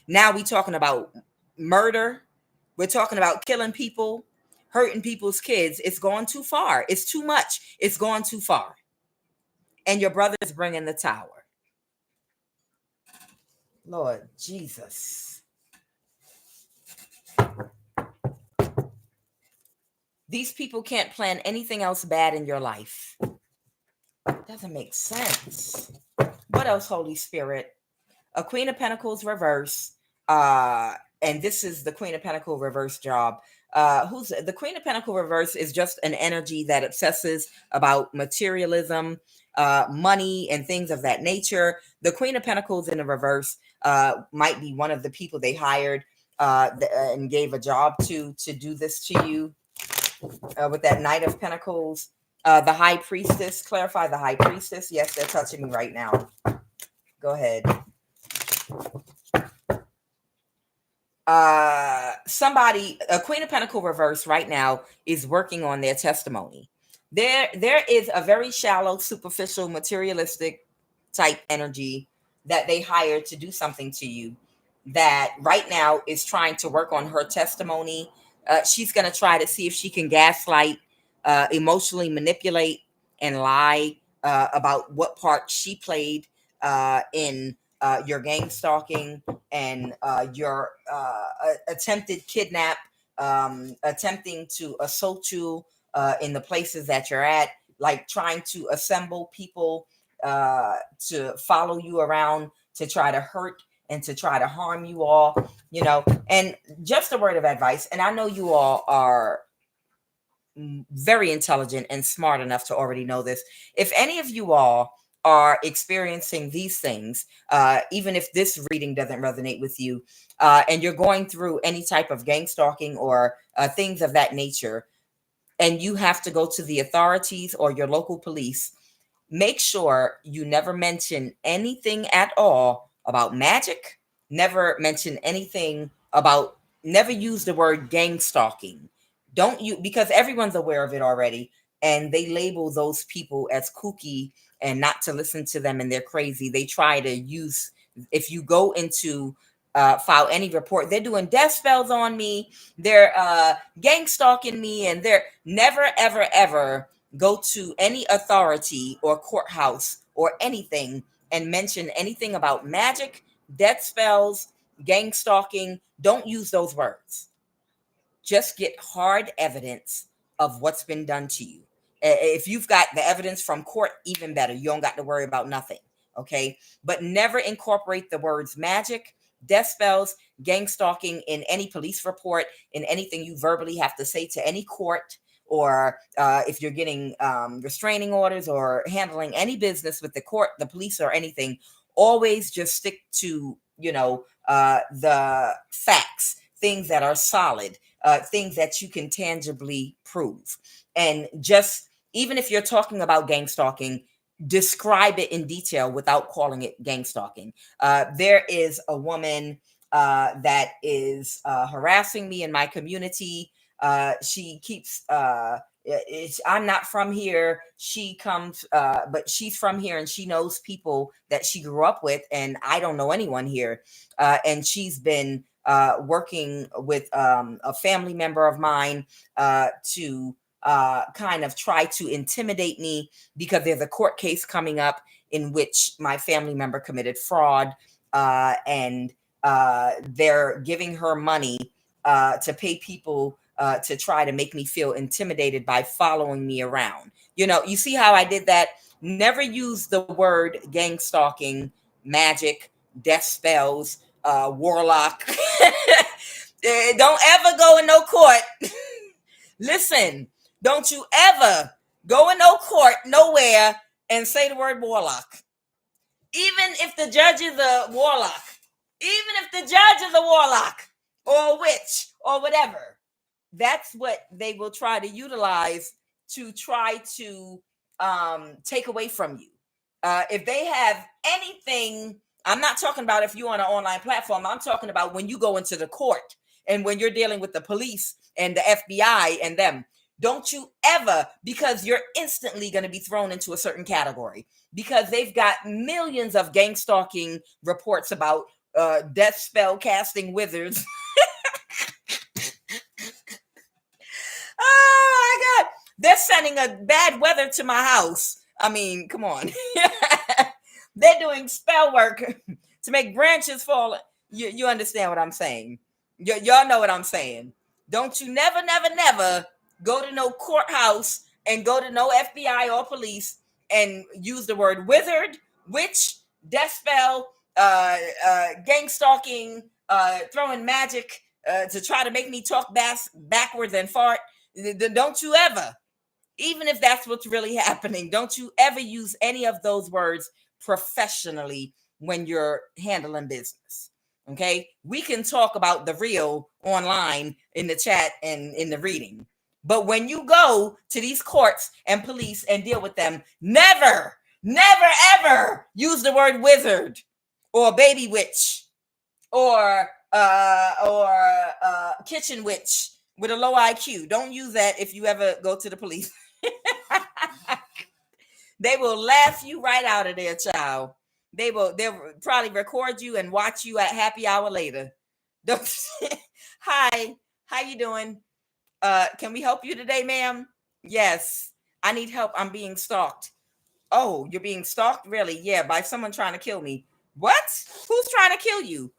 Now we're talking about murder. We're talking about killing people, hurting people's kids. It's gone too far. It's too much. It's gone too far. And your brother's bringing the tower. Lord Jesus. These people can't plan anything else bad in your life. Doesn't make sense. What else, Holy Spirit? A Queen of Pentacles reverse. And this is the Queen of Pentacles reverse job. The Queen of Pentacles reverse is just an energy that obsesses about materialism, money, and things of that nature. The Queen of Pentacles in the reverse might be one of the people they hired and gave a job to do this to you. With that Knight of Pentacles, the High Priestess. Clarify the High Priestess. Yes, they're touching me right now. Go ahead. A Queen of Pentacles reverse right now is working on their testimony. There is a very shallow, superficial, materialistic type energy that they hired to do something to you that right now is trying to work on her testimony. She's going to try to see if she can gaslight, emotionally manipulate, and lie about what part she played in your gang stalking and your attempted kidnap, attempting to assault you in the places that you're at, like trying to assemble people to follow you around, to try to hurt and to try to harm you all, and just a word of advice. And I know you all are very intelligent and smart enough to already know this. If any of you all are experiencing these things, even if this reading doesn't resonate with you, and you're going through any type of gang stalking or things of that nature, and you have to go to the authorities or your local police, make sure you never mention anything at all about magic. Never mention anything about, never use the word gang stalking. Don't you, because everyone's aware of it already. And they label those people as kooky and not to listen to them, and they're crazy. They try to use, if you go into file any report, they're doing death spells on me, they're gang stalking me, and they're never, ever, ever go to any authority or courthouse or anything and mention anything about magic, death spells, gang stalking. Don't use those words. Just get hard evidence of what's been done to you. If you've got the evidence from court, even better. You don't got to worry about nothing. Okay. But never incorporate the words magic, death spells, gang stalking in any police report, in anything you verbally have to say to any court, or if you're getting restraining orders or handling any business with the court, the police, or anything. Always just stick to, the facts, things that are solid, things that you can tangibly prove. And just, even if you're talking about gang stalking, describe it in detail without calling it gang stalking. There is a woman that is harassing me in my community. She keeps, I'm not from here. She comes, but she's from here, and she knows people that she grew up with, and I don't know anyone here. And she's been working with a family member of mine to kind of try to intimidate me, because there's a court case coming up in which my family member committed fraud, and they're giving her money to pay people to try to make me feel intimidated by following me around. You see how I did that? Never use the word gang stalking, magic, death spells, warlock. Don't ever go in no court. Listen, don't you ever go in no court, nowhere, and say the word warlock. Even if the judge is a warlock, or a witch or whatever, that's what they will try to utilize to try to take away from you. If they have anything, I'm not talking about if you're on an online platform. I'm talking about when you go into the court and when you're dealing with the police and the FBI and them. Don't you ever, because you're instantly going to be thrown into a certain category, because they've got millions of gang stalking reports about death spell casting wizards. Oh my God. They're sending a bad weather to my house. I mean, come on. They're doing spell work to make branches fall. You understand what I'm saying? Y'all know what I'm saying. Don't you never, never, never go to no courthouse and go to no FBI or police and use the word wizard, witch, death spell, gang stalking, throwing magic to try to make me talk backwards and fart. Don't you ever, even if that's what's really happening, don't you ever use any of those words professionally when you're handling business. Okay, we can talk about the real online in the chat and in the reading, but when you go to these courts and police and deal with them, never, never, ever use the word wizard or baby witch or kitchen witch with a low IQ. Don't use that if you ever go to the police. They will laugh you right out of there, child. They'll probably record you and watch you at happy hour later. Hi, how you doing? Can we help you today, ma'am? Yes, I need help. I'm being stalked. Oh, you're being stalked? Really? Yeah, by someone trying to kill me. What? Who's trying to kill you?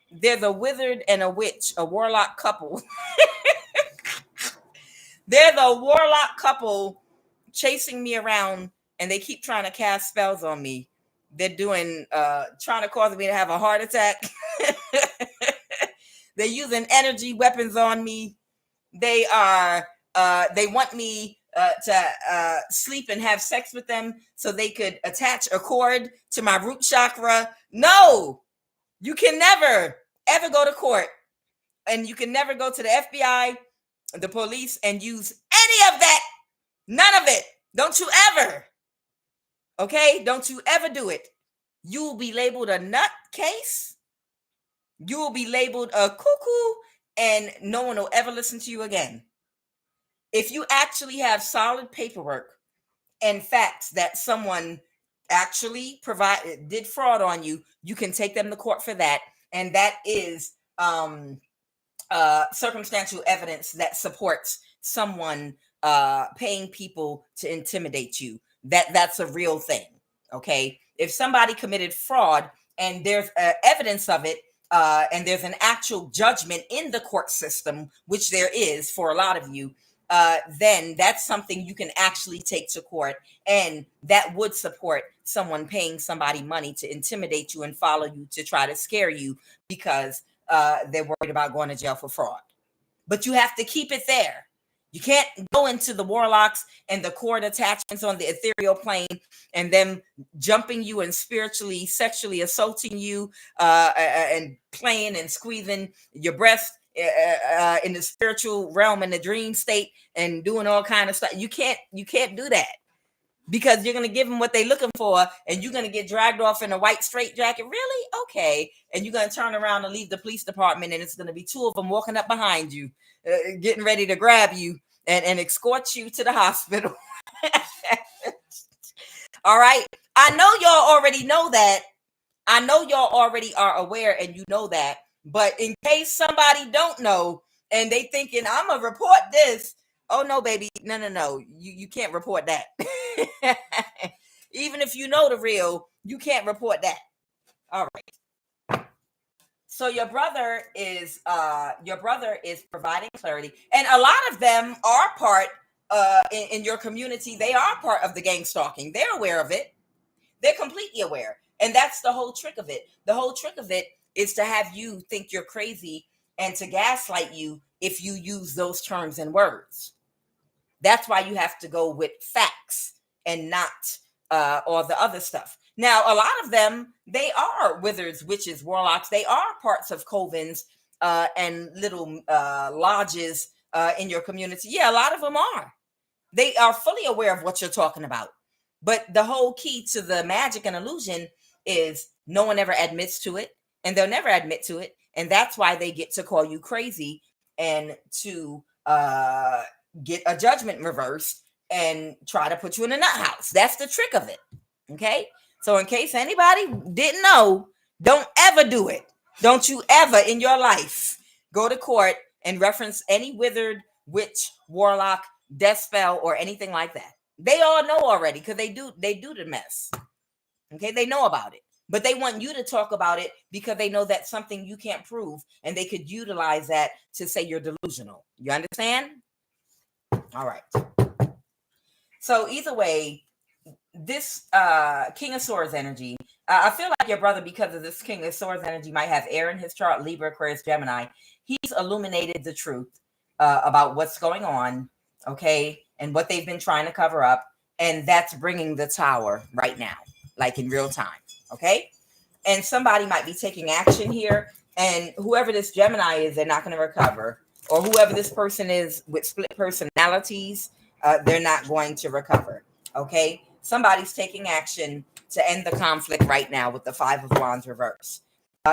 There's a wizard and a witch, a warlock couple. They're the warlock couple chasing me around and they keep trying to cast spells on me. They're doing trying to cause me to have a heart attack. They're using energy weapons on me. They want me to sleep and have sex with them so they could attach a cord to my root chakra. No, you can never ever go to court, and you can never go to the FBI, the police, and use any of that. None of it. Don't you ever. Okay? Don't you ever do it. You will be labeled a nutcase. You will be labeled a cuckoo, and no one will ever listen to you again. If you actually have solid paperwork and facts that someone actually did fraud on you, you can take them to court for that. And that is circumstantial evidence that supports someone paying people to intimidate you. That's a real thing. Okay. If somebody committed fraud and there's evidence of it, and there's an actual judgment in the court system, which there is for a lot of you, then that's something you can actually take to court, and that would support someone paying somebody money to intimidate you and follow you to try to scare you because they're worried about going to jail for fraud. But you have to keep it there. You can't go into the warlocks and the cord attachments on the ethereal plane and them jumping you and spiritually, sexually assaulting you and playing and squeezing your breast in the spiritual realm in the dream state and doing all kind of stuff. You can't do that, because you're going to give them what they're looking for, and you're going to get dragged off in a white straitjacket. Really? Okay. And you're going to turn around and leave the police department, and it's going to be two of them walking up behind you, getting ready to grab you and escort you to the hospital. All right. I know y'all already know that. I know y'all already are aware, and you know that. But in case somebody don't know and they thinking, I'm going to report this. Oh, no, baby. No. You can't report that. Even if you know the real, you can't report that. All right. So your brother is providing clarity, and a lot of them are part in your community. They are part of the gang stalking. They're aware of it. They're completely aware, and that's the whole trick of it. The whole trick of it is to have you think you're crazy and to gaslight you if you use those terms and words. That's why you have to go with facts and not all the other stuff. Now, a lot of them, they are wizards, witches, warlocks. They are parts of covens and little lodges in your community. Yeah, a lot of them are. They are fully aware of what you're talking about. But the whole key to the magic and illusion is no one ever admits to it, and they'll never admit to it. And that's why they get to call you crazy and to get a judgment reversed and try to put you in a nut house. That's the trick of it. Okay. So in case anybody didn't know, don't ever do it. Don't you ever in your life go to court and reference any withered witch, warlock, death spell, or anything like that. They all know already, because they do the mess. Okay. They know about it, but they want you to talk about it because they know that's something you can't prove, and they could utilize that to say you're delusional. You understand? All right. So either way, this King of Swords energy, I feel like your brother, because of this King of Swords energy, might have air in his chart, Libra, Aquarius, Gemini. He's illuminated the truth about what's going on, okay, and what they've been trying to cover up, and that's bringing the Tower right now, like in real time, okay? And somebody might be taking action here, and whoever this Gemini is, they're not going to recover. Or whoever this person is with split personalities, they're not going to recover. Okay. Somebody's taking action to end the conflict right now with the Five of Wands reverse.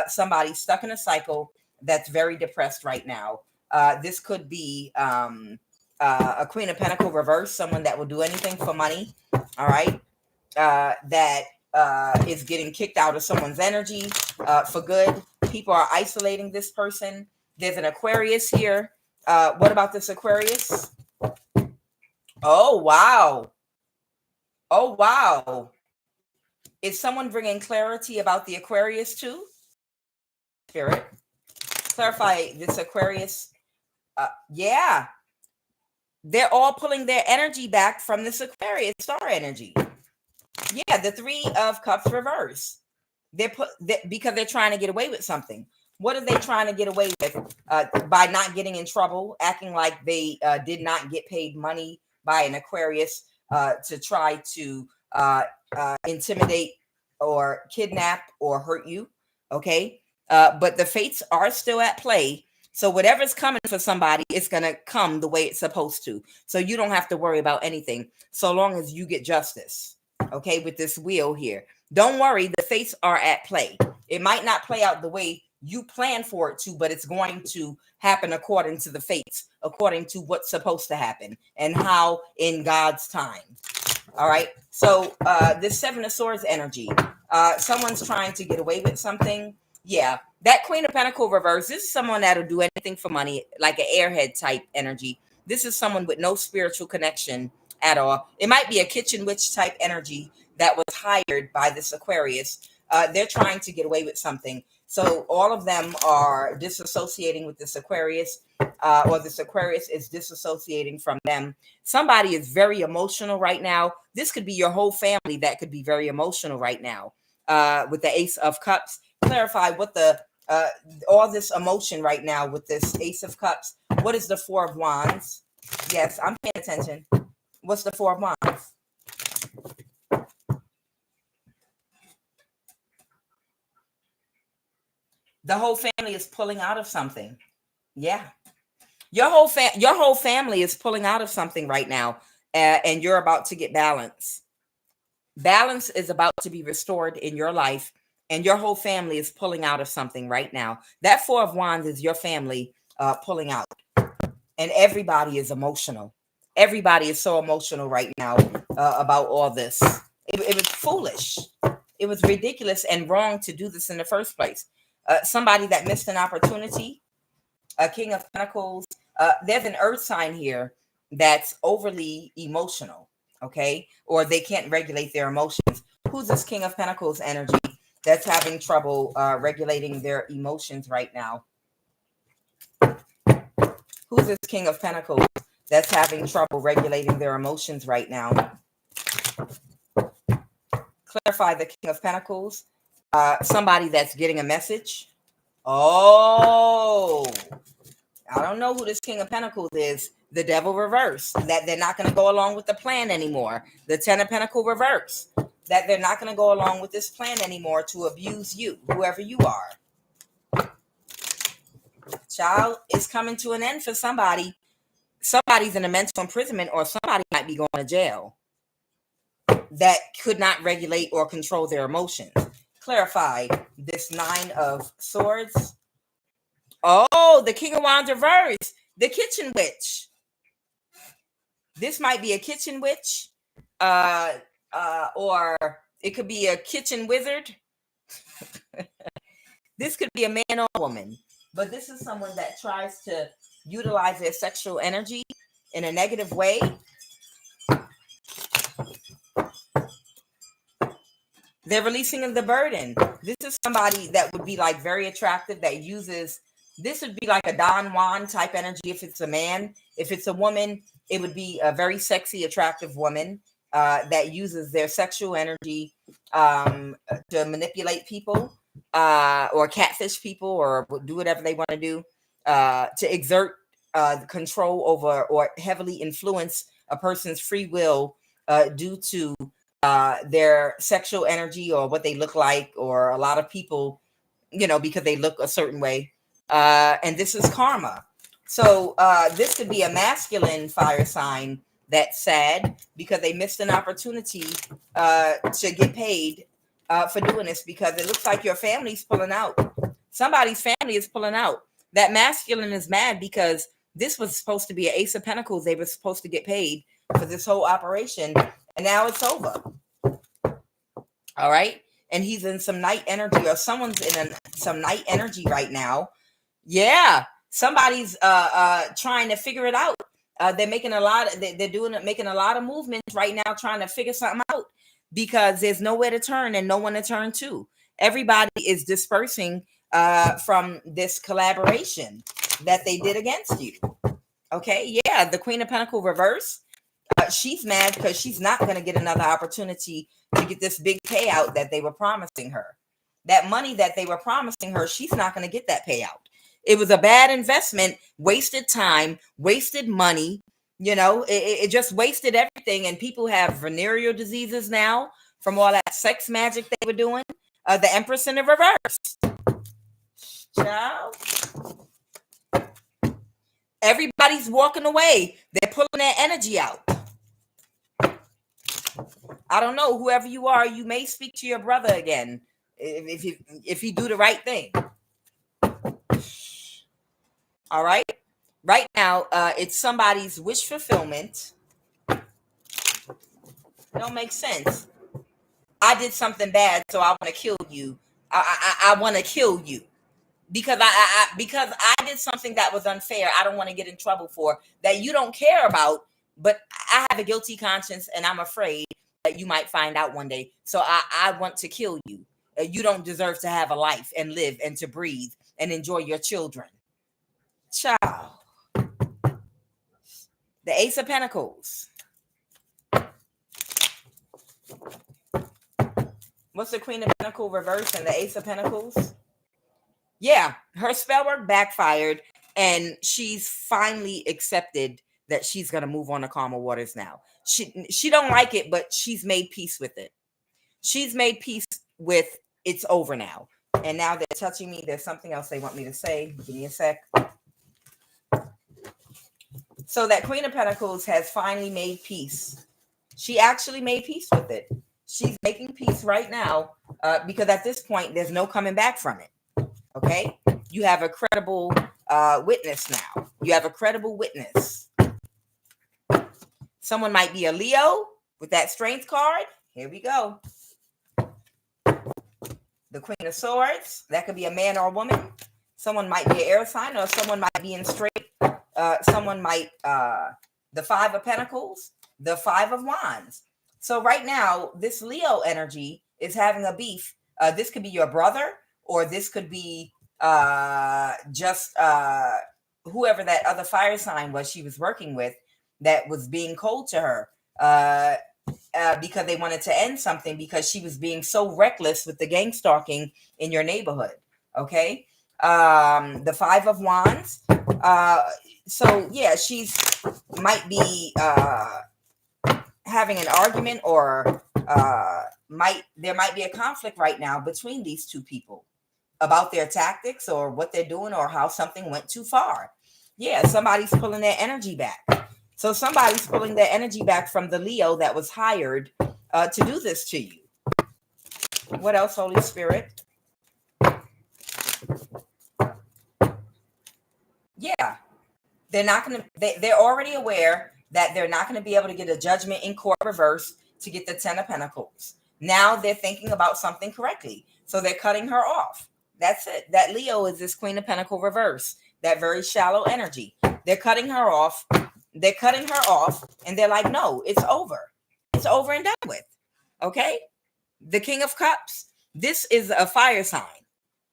Somebody's stuck in a cycle that's very depressed right now. This could be a Queen of Pentacles reverse, someone that will do anything for money. All right. That is getting kicked out of someone's energy for good. People are isolating this person. There's an Aquarius here. What about this Aquarius? Oh, wow. Oh, wow. Is someone bringing clarity about the Aquarius too? Spirit, clarify this Aquarius. Yeah. They're all pulling their energy back from this Aquarius star energy. Yeah, the Three of Cups reverse. Because they're trying to get away with something. What are they trying to get away with? By not getting in trouble, acting like they did not get paid money by an Aquarius to try to intimidate or kidnap or hurt you. Okay. But the fates are still at play. So whatever's coming for somebody, it's going to come the way it's supposed to. So you don't have to worry about anything so long as you get justice. Okay. With this wheel here. Don't worry, the fates are at play. It might not play out the way you plan for it to, but it's going to happen according to the fates, according to what's supposed to happen and how in God's time. All right. So this Seven of Swords energy, someone's trying to get away with something. Yeah. That Queen of Pentacles reverse, this is someone that'll do anything for money, like an airhead type energy. This is someone with no spiritual connection at all. It might be a kitchen witch type energy that was hired by this Aquarius. They're trying to get away with something. So all of them are disassociating with this Aquarius, or this Aquarius is disassociating from them. Somebody is very emotional right now. This could be your whole family that could be very emotional right now. With the Ace of Cups, clarify what the all this emotion right now with this Ace of Cups. What is the Four of Wands? Yes, I'm paying attention. What's the Four of Wands? The whole family is pulling out of something. Yeah. Your whole family is pulling out of something right now, and you're about to get balance. Balance is about to be restored in your life, and your whole family is pulling out of something right now. That Four of Wands is your family pulling out, and everybody is emotional. Everybody is so emotional right now about all this. It was foolish. It was ridiculous and wrong to do this in the first place. Somebody that missed an opportunity, a King of Pentacles. There's an earth sign here that's overly emotional, okay? Or they can't regulate their emotions. Who's this King of Pentacles energy that's having trouble regulating their emotions right now? Who's this King of Pentacles that's having trouble regulating their emotions right now? Clarify the King of Pentacles. Somebody that's getting a message. Oh, I don't know who this King of Pentacles is. The Devil reverse. That they're not going to go along with the plan anymore. The Ten of Pentacles reverse. That they're not going to go along with this plan anymore to abuse you, whoever you are. Child, it's coming to an end for somebody. Somebody's in a mental imprisonment, or somebody might be going to jail that could not regulate or control their emotions. Clarify this Nine of Swords. Oh, the King of Wands reverse. The kitchen witch. This might be a kitchen witch, or it could be a kitchen wizard. This could be a man or a woman, but this is someone that tries to utilize their sexual energy in a negative way. They're releasing the burden. This is somebody that would be like very attractive, that uses, this would be like a Don Juan type energy if it's a man. If it's a woman, it would be a very sexy, attractive woman that uses their sexual energy to manipulate people or catfish people or do whatever they want to do to exert control over or heavily influence a person's free will due to their sexual energy or what they look like, or a lot of people, because they look a certain way. And this is karma. So this could be a masculine fire sign that's sad because they missed an opportunity to get paid for doing this, because it looks like your family's pulling out. Somebody's family is pulling out. That masculine is mad because this was supposed to be an Ace of Pentacles. They were supposed to get paid for this whole operation, and now it's over. All right. And he's in some night energy, or someone's in some night energy right now. Yeah. Somebody's trying to figure it out. They're making a lot of, making a lot of movements right now, trying to figure something out, because there's nowhere to turn and no one to turn to. Everybody is dispersing from this collaboration that they did against you. Okay. Yeah. The Queen of Pentacles reverse. She's mad because she's not going to get another opportunity to get this big payout that they were promising her. That money that they were promising her, she's not going to get that payout. It was a bad investment, wasted time, wasted money. It just wasted everything. And people have venereal diseases now from all that sex magic they were doing. The Empress in the reverse. Child. Everybody's walking away. They're pulling their energy out. I don't know. Whoever you are, you may speak to your brother again if he do the right thing. All right. Right now, it's somebody's wish fulfillment. It don't make sense. I did something bad, so I want to kill you. I want to kill you because I did something that was unfair. I don't want to get in trouble for that you don't care about, but I have a guilty conscience and I'm afraid that you might find out one day. So I want to kill you. You don't deserve to have a life and live and to breathe and enjoy your children. Child. The Ace of Pentacles. What's the Queen of Pentacles reverse and the Ace of Pentacles? Yeah, her spell work backfired and she's finally accepted that she's going to move on to calmer waters now. She don't like it, but she's made peace with it. She's made peace with it's over now. And now they're touching me. There's something else they want me to say. Give me a sec. So that Queen of Pentacles has finally made peace. She actually made peace with it. She's making peace right now because at this point, there's no coming back from it. Okay? You have a credible witness now. You have a credible witness. Someone might be a Leo with that strength card. Here we go. The Queen of Swords. That could be a man or a woman. Someone might be an air sign or someone might be in straight. Someone might, the Five of Pentacles, the Five of Wands. So right now, this Leo energy is having a beef. This could be your brother, or this could be just whoever that other fire sign was she was working with that was being cold to her because they wanted to end something because she was being so reckless with the gang stalking in your neighborhood. Okay. The Five of Wands. So yeah, she's might be having an argument or there might be a conflict right now between these two people about their tactics or what they're doing or how something went too far. Yeah, somebody's pulling their energy back. So somebody's pulling their energy back from the Leo that was hired to do this to you. What else, Holy Spirit? Yeah, they're not going to, they're already aware that they're not going to be able to get a judgment in court reverse to get the Ten of Pentacles. Now they're thinking about something correctly. So they're cutting her off. That's it. That Leo is this Queen of Pentacles reverse, that very shallow energy. They're cutting her off. They're cutting her off and they're like, no, it's over. It's over and done with. Okay. The King of Cups. This is a fire sign.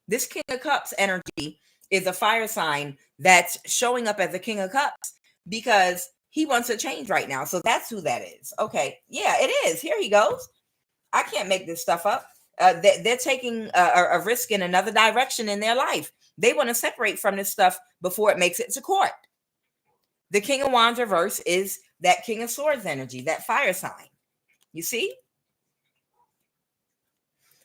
This King of Cups energy is a fire sign that's showing up as the King of Cups because he wants a change right now. So that's who that is. Okay. Yeah, it is. Here he goes. I can't make this stuff up. They're taking a risk in another direction in their life. They want to separate from this stuff before it makes it to court. The King of Wands reverse is that King of Swords energy, that fire sign. You see?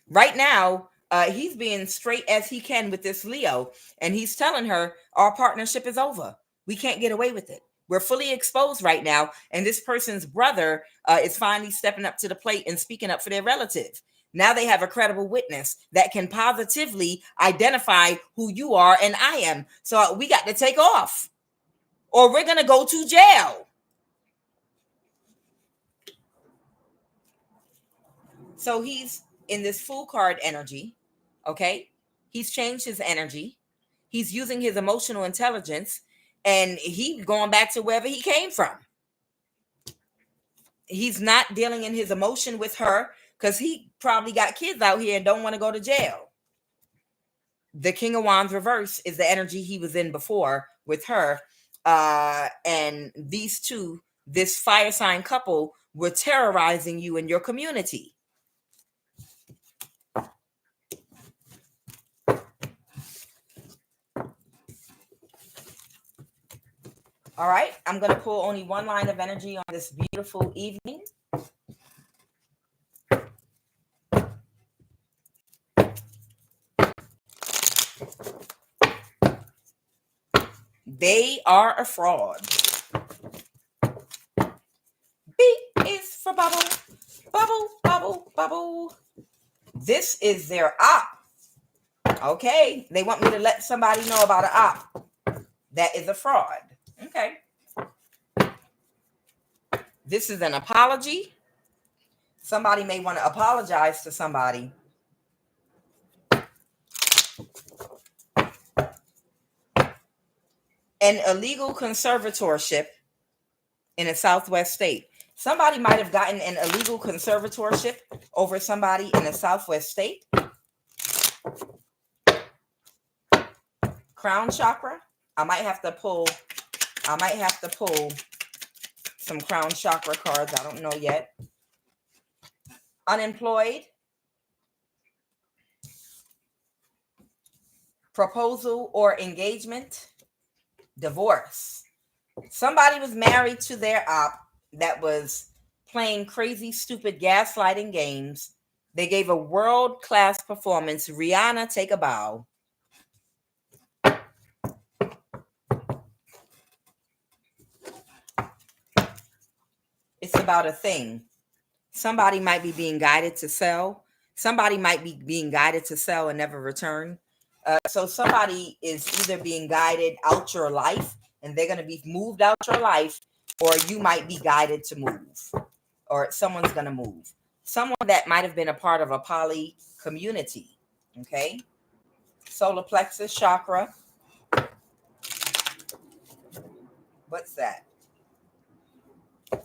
Right now, he's being straight as he can with this Leo, and he's telling her our partnership is over. We can't get away with it. We're fully exposed right now, and this person's brother is finally stepping up to the plate and speaking up for their relative. Now they have a credible witness that can positively identify who you are and I am. So we got to take off, or we're going to go to jail. So he's in this Fool card energy, okay? He's changed his energy. He's using his emotional intelligence, and he's going back to wherever he came from. He's not dealing in his emotion with her because he probably got kids out here and don't want to go to jail. The King of Wands reverse is the energy he was in before with her. And these two this fire sign couple were terrorizing you in your community. All right, I'm going to pull only one line of energy on this beautiful evening. They are a fraud. B is for bubble, bubble, bubble, bubble. This is their op. Okay, they want me to let somebody know about an op that is a fraud. Okay. This is an apology. Somebody may want to apologize to somebody. An illegal conservatorship in a Southwest state. Somebody might have gotten an illegal conservatorship over somebody in a Southwest state. Crown chakra. I might have to pull some crown chakra cards. I don't know yet. Unemployed. Proposal or engagement. Divorce. Somebody was married to their op that was playing crazy, stupid gaslighting games. They gave a world-class performance. Rihanna, take a bow. It's about a thing. Somebody might be being guided to sell. Somebody might be being guided to sell and never return. So somebody is either being guided out your life and they're going to be moved out your life, or you might be guided to move, or someone's going to move. Someone that might have been a part of a poly community. Okay. Solar plexus chakra. What's that?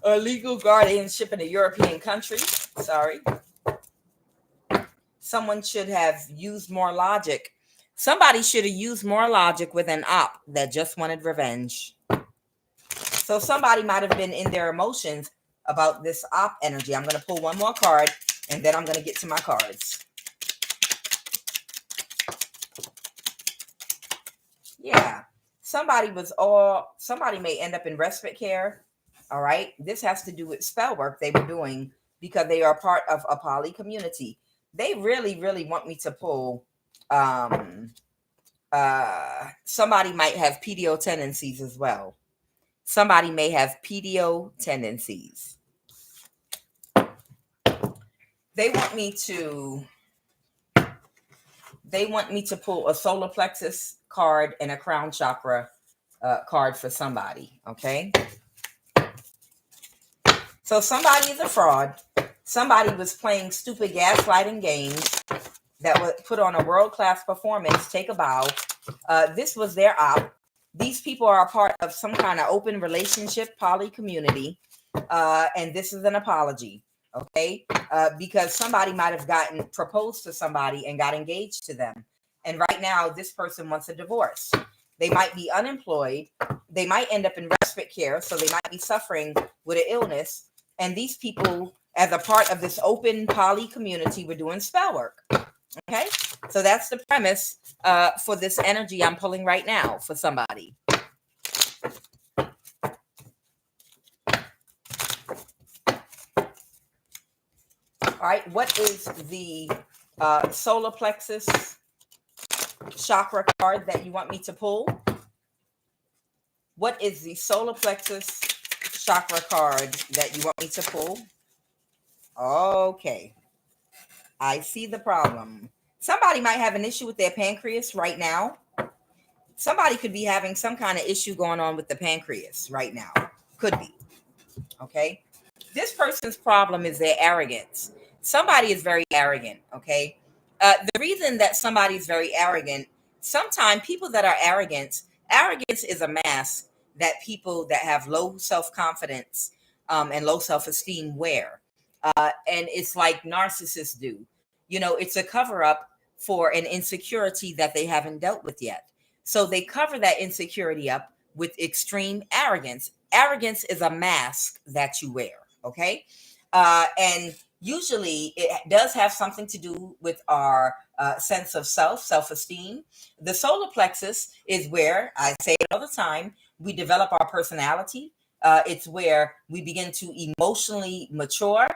A legal guardianship in a European country. Sorry. Someone should have used more logic. Somebody should have used more logic with an op that just wanted revenge. So somebody might have been in their emotions about this op energy. I'm going to pull one more card and then I'm going to get to my cards. Yeah. Somebody may end up in respite care. All right. This has to do with spell work they were doing because they are part of a poly community. They really, really want me to pull. Somebody might have PDO tendencies as well. Somebody may have PDO tendencies. They want me to pull a solar plexus card and a crown chakra card for somebody. Okay. So somebody is a fraud. Somebody was playing stupid gaslighting games that would put on a world-class performance. Take a bow. This was their op. These people are a part of some kind of open relationship poly community. And this is an apology. Okay. Because somebody might have gotten proposed to somebody and got engaged to them. And right now, this person wants a divorce. They might be unemployed. They might end up in respite care. So they might be suffering with an illness. And these people, as a part of this open poly community, were doing spell work. Okay. So that's the premise for this energy I'm pulling right now for somebody. All right. What is the solar plexus chakra card that you want me to pull? What is the solar plexus chakra card that you want me to pull? Okay. I see the problem. Somebody might have an issue with their pancreas right now. Somebody could be having some kind of issue going on with the pancreas right now. Could be. Okay. This person's problem is their arrogance. Somebody is very arrogant. Okay. The reason that somebody is very arrogant, sometimes people that are arrogant is a mask that people that have low self-confidence and low self-esteem wear. And it's like narcissists do. You know, it's a cover-up for an insecurity that they haven't dealt with yet. So they cover that insecurity up with extreme arrogance. Arrogance is a mask that you wear, okay? And usually it does have something to do with our sense of self-esteem. The solar plexus is where, I say it all the time, we develop our personality. It's where we begin to emotionally mature.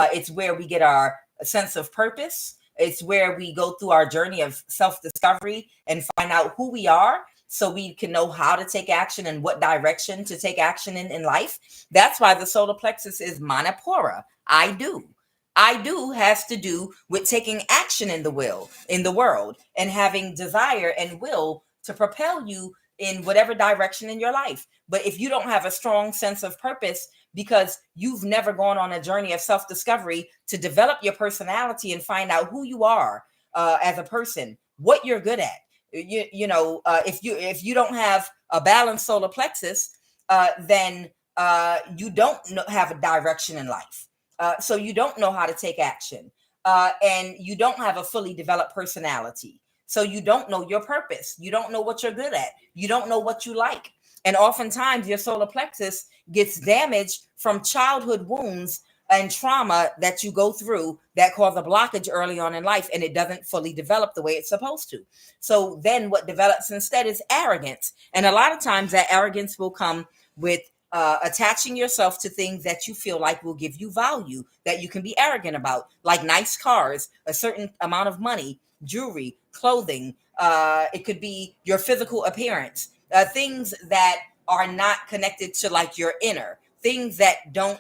It's where we get our sense of purpose. It's where we go through our journey of self-discovery and find out who we are so we can know how to take action and what direction to take action in life. That's why the solar plexus is manipura. I do. I do has to do with taking action in the world, and having desire and will to propel you in whatever direction in your life. But if you don't have a strong sense of purpose because you've never gone on a journey of self-discovery to develop your personality and find out who you are as a person, what you're good at, if you don't have a balanced solar plexus, then you don't have a direction in life. So you don't know how to take action, and you don't have a fully developed personality. So you don't know your purpose. You don't know what you're good at. You don't know what you like. And oftentimes your solar plexus gets damaged from childhood wounds and trauma that you go through that cause a blockage early on in life, and it doesn't fully develop the way it's supposed to. So then what develops instead is arrogance. And a lot of times that arrogance will come with attaching yourself to things that you feel like will give you value, that you can be arrogant about, like nice cars, a certain amount of money, jewelry, clothing. It could be your physical appearance, things that are not connected to like your inner, things that don't,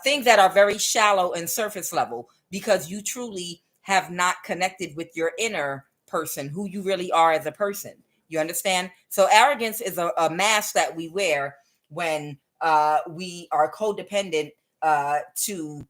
things that are very shallow and surface level, because you truly have not connected with your inner person, who you really are as a person. You understand? So arrogance is a mask that we wear when we are codependent to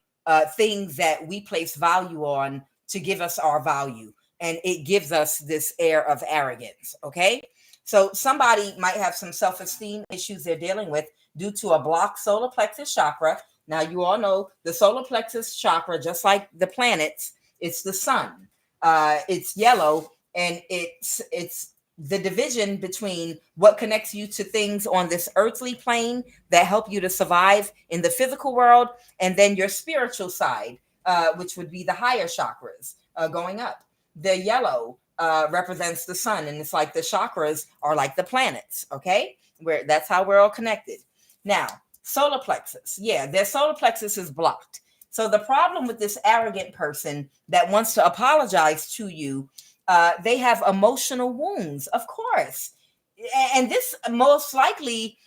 things that we place value on to give us our value. And it gives us this air of arrogance, okay? So somebody might have some self-esteem issues they're dealing with due to a blocked solar plexus chakra. Now, you all know the solar plexus chakra, just like the planets, it's the sun. It's yellow, and it's the division between what connects you to things on this earthly plane that help you to survive in the physical world, and then your spiritual side, which would be the higher chakras going up. The yellow represents the sun, and it's like the chakras are like the planets, okay? That's how we're all connected. Now, solar plexus, their solar plexus is blocked. So the problem with this arrogant person that wants to apologize to you, they have emotional wounds, of course. And this most likely,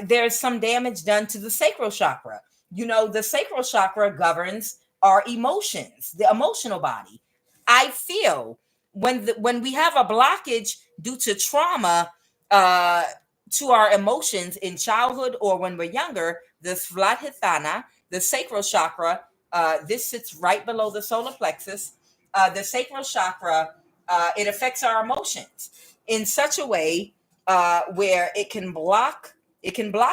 there's some damage done to the sacral chakra. You know, the sacral chakra governs our emotions, the emotional body. I feel when we have a blockage due to trauma to our emotions in childhood or when we're younger, the svadhisthana, the sacral chakra, this sits right below the solar plexus. The sacral chakra, it affects our emotions in such a way where it can block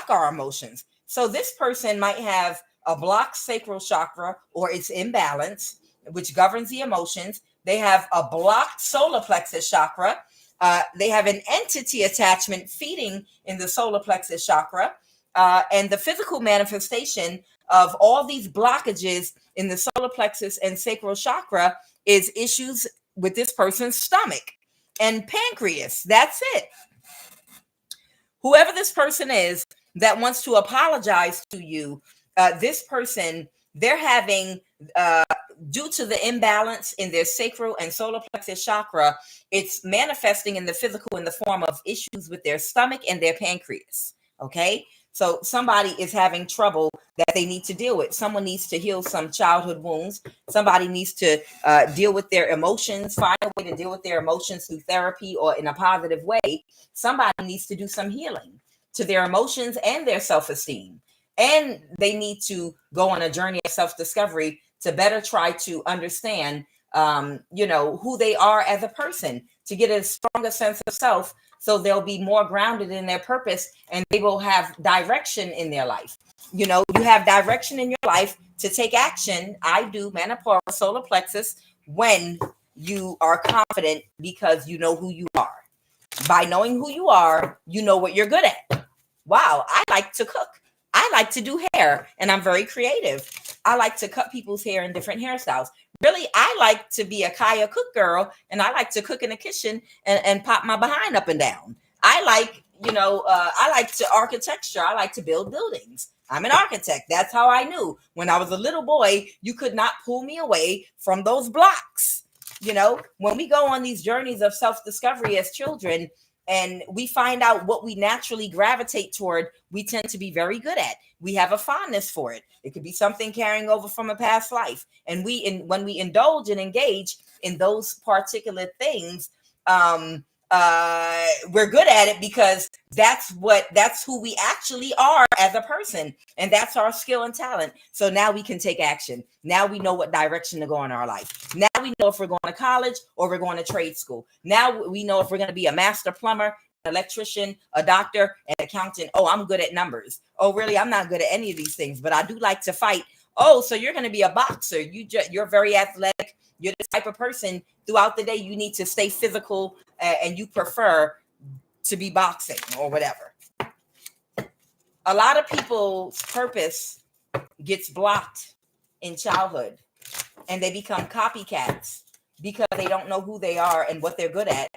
our emotions. So this person might have a blocked sacral chakra, or it's imbalance, which governs the emotions. They have a blocked solar plexus chakra. They have an entity attachment feeding in the solar plexus chakra. And the physical manifestation of all these blockages in the solar plexus and sacral chakra is issues with this person's stomach and pancreas. That's it. Whoever this person is that wants to apologize to you, this person, they're having, due to the imbalance in their sacral and solar plexus chakra, it's manifesting in the physical in the form of issues with their stomach and their pancreas. Okay. So somebody is having trouble that they need to deal with. Someone needs to heal some childhood wounds. Somebody needs to deal with their emotions, find a way to deal with their emotions through therapy or in a positive way. Somebody needs to do some healing to their emotions and their self-esteem. And they need to go on a journey of self-discovery to better try to understand, who they are as a person, to get a stronger sense of self, so they'll be more grounded in their purpose and they will have direction in their life. You have direction in your life to take action. I do, Manipura, solar plexus, when you are confident because you know who you are. By knowing who you are, you know what you're good at. Wow, I like to cook. I like to do hair, and I'm very creative. I like to cut people's hair in different hairstyles. Really, I like to be a Kaya cook girl, and I like to cook in the kitchen and pop my behind up and down. I like, I like to architecture. I like to build buildings. I'm an architect. That's how I knew. When I was a little boy, you could not pull me away from those blocks. When we go on these journeys of self-discovery as children, and we find out what we naturally gravitate toward, we tend to be very good at. We have a fondness for it. It could be something carrying over from a past life. And when we indulge and engage in those particular things, we're good at it because that's who we actually are as a person, and that's our skill and talent. So now we can take action. Now we know what direction to go in our life. Now we know if we're going to college or we're going to trade school. Now we know if we're going to be a master plumber, electrician, a doctor, an accountant. Oh, I'm good at numbers. Oh, really? I'm not good at any of these things, but I do like to fight. Oh, so you're going to be a boxer. You're very athletic. You're the type of person throughout the day you need to stay physical, and you prefer to be boxing or whatever. A lot of people's purpose gets blocked in childhood, and they become copycats because they don't know who they are and what they're good at,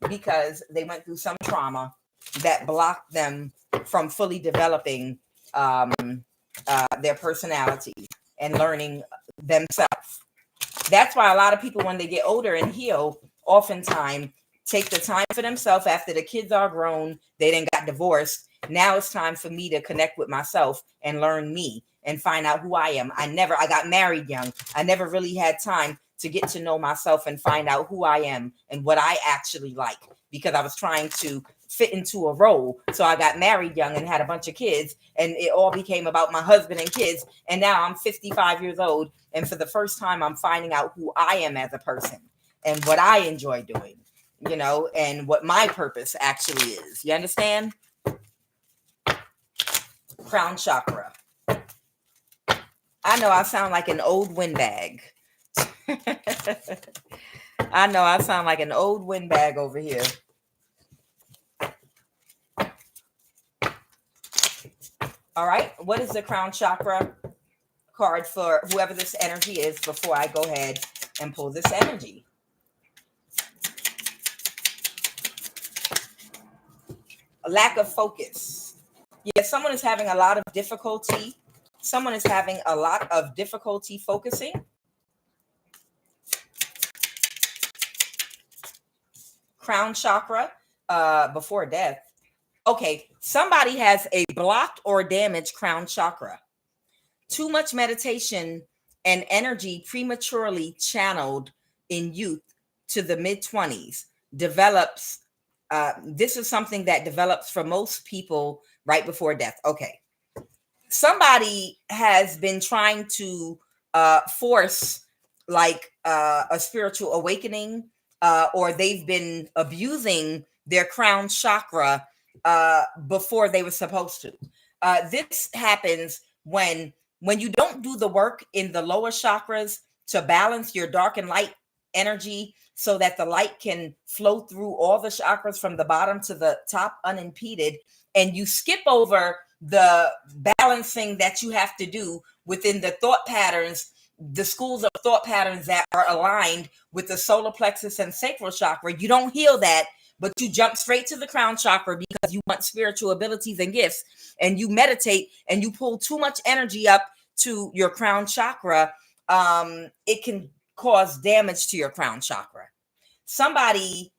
because they went through some trauma that blocked them from fully developing their personality and learning themselves. That's why a lot of people, when they get older and heal, oftentimes take the time for themselves after the kids are grown. They then got divorced. Now it's time for me to connect with myself and learn me and find out who I am. I got married young. I never really had time to get to know myself and find out who I am and what I actually like, because I was trying to fit into a role. So I got married young and had a bunch of kids, and it all became about my husband and kids. And now I'm 55 years old, and for the first time, I'm finding out who I am as a person and what I enjoy doing, and what my purpose actually is. You understand? Crown chakra. I know I sound like an old windbag. I know I sound like an old windbag over here. All right. What is the crown chakra card for whoever this energy is before I go ahead and pull this energy? A lack of focus. Yeah, someone is having a lot of difficulty. Someone is having a lot of difficulty focusing. Crown chakra before death. Okay, somebody has a blocked or damaged crown chakra. Too much meditation and energy prematurely channeled in youth to the mid-20s develops. This is something that develops for most people right before death. Okay. Somebody has been trying to force like a spiritual awakening, or they've been abusing their crown chakra before they were supposed to. This happens when you don't do the work in the lower chakras to balance your dark and light energy so that the light can flow through all the chakras from the bottom to the top unimpeded, and you skip over the balancing that you have to do within the thought patterns, the schools of thought patterns that are aligned with the solar plexus and sacral chakra. You don't heal that, but you jump straight to the crown chakra because you want spiritual abilities and gifts, and you meditate and you pull too much energy up to your crown chakra. It can cause damage to your crown chakra. Somebody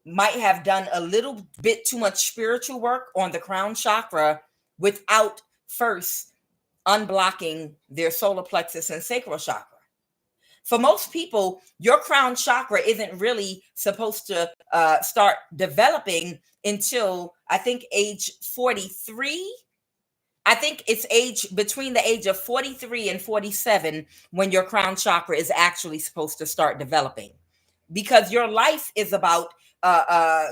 might have done a little bit too much spiritual work on the crown chakra without first unblocking their solar plexus and sacral chakra. For most people, your crown chakra isn't really supposed to start developing until, I think, age 43. I think it's between the age of 43 and 47 when your crown chakra is actually supposed to start developing, because your life is about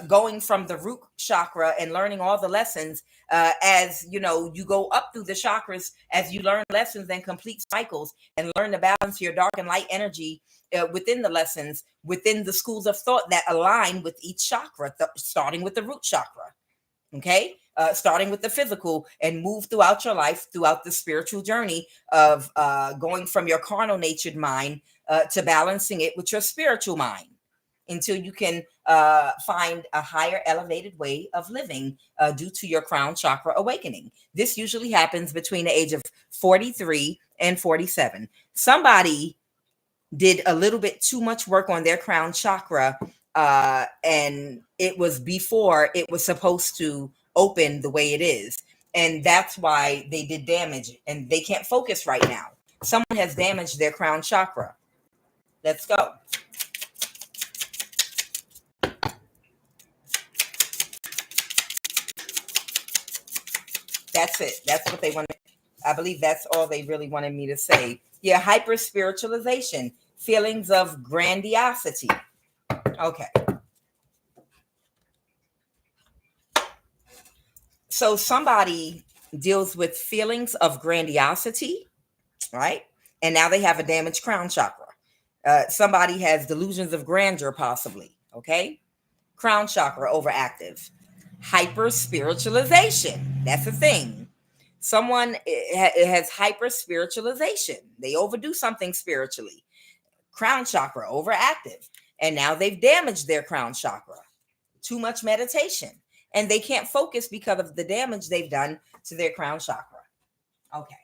going from the root chakra and learning all the lessons as you know, you go up through the chakras as you learn lessons and complete cycles and learn to balance your dark and light energy within the lessons, within the schools of thought that align with each chakra, starting with the root chakra. Okay, starting with the physical and move throughout your life, throughout the spiritual journey of going from your carnal natured mind to balancing it with your spiritual mind until you can find a higher elevated way of living due to your crown chakra awakening. This usually happens between the age of 43 and 47. Somebody did a little bit too much work on their crown chakra, and it was before it was supposed to open the way it is. And that's why they did damage and they can't focus right now. Someone has damaged their crown chakra. Let's go. That's it. That's what they wanted. I believe that's all they really wanted me to say. Yeah, hyper spiritualization, feelings of grandiosity. Okay. So somebody deals with feelings of grandiosity, right? And now they have a damaged crown chakra. Somebody has delusions of grandeur, possibly. Okay. Crown chakra overactive. Hyper spiritualization. That's a thing. Someone has hyper spiritualization. They overdo something spiritually. Crown chakra overactive. And now they've damaged their crown chakra. Too much meditation. And they can't focus because of the damage they've done to their crown chakra. Okay.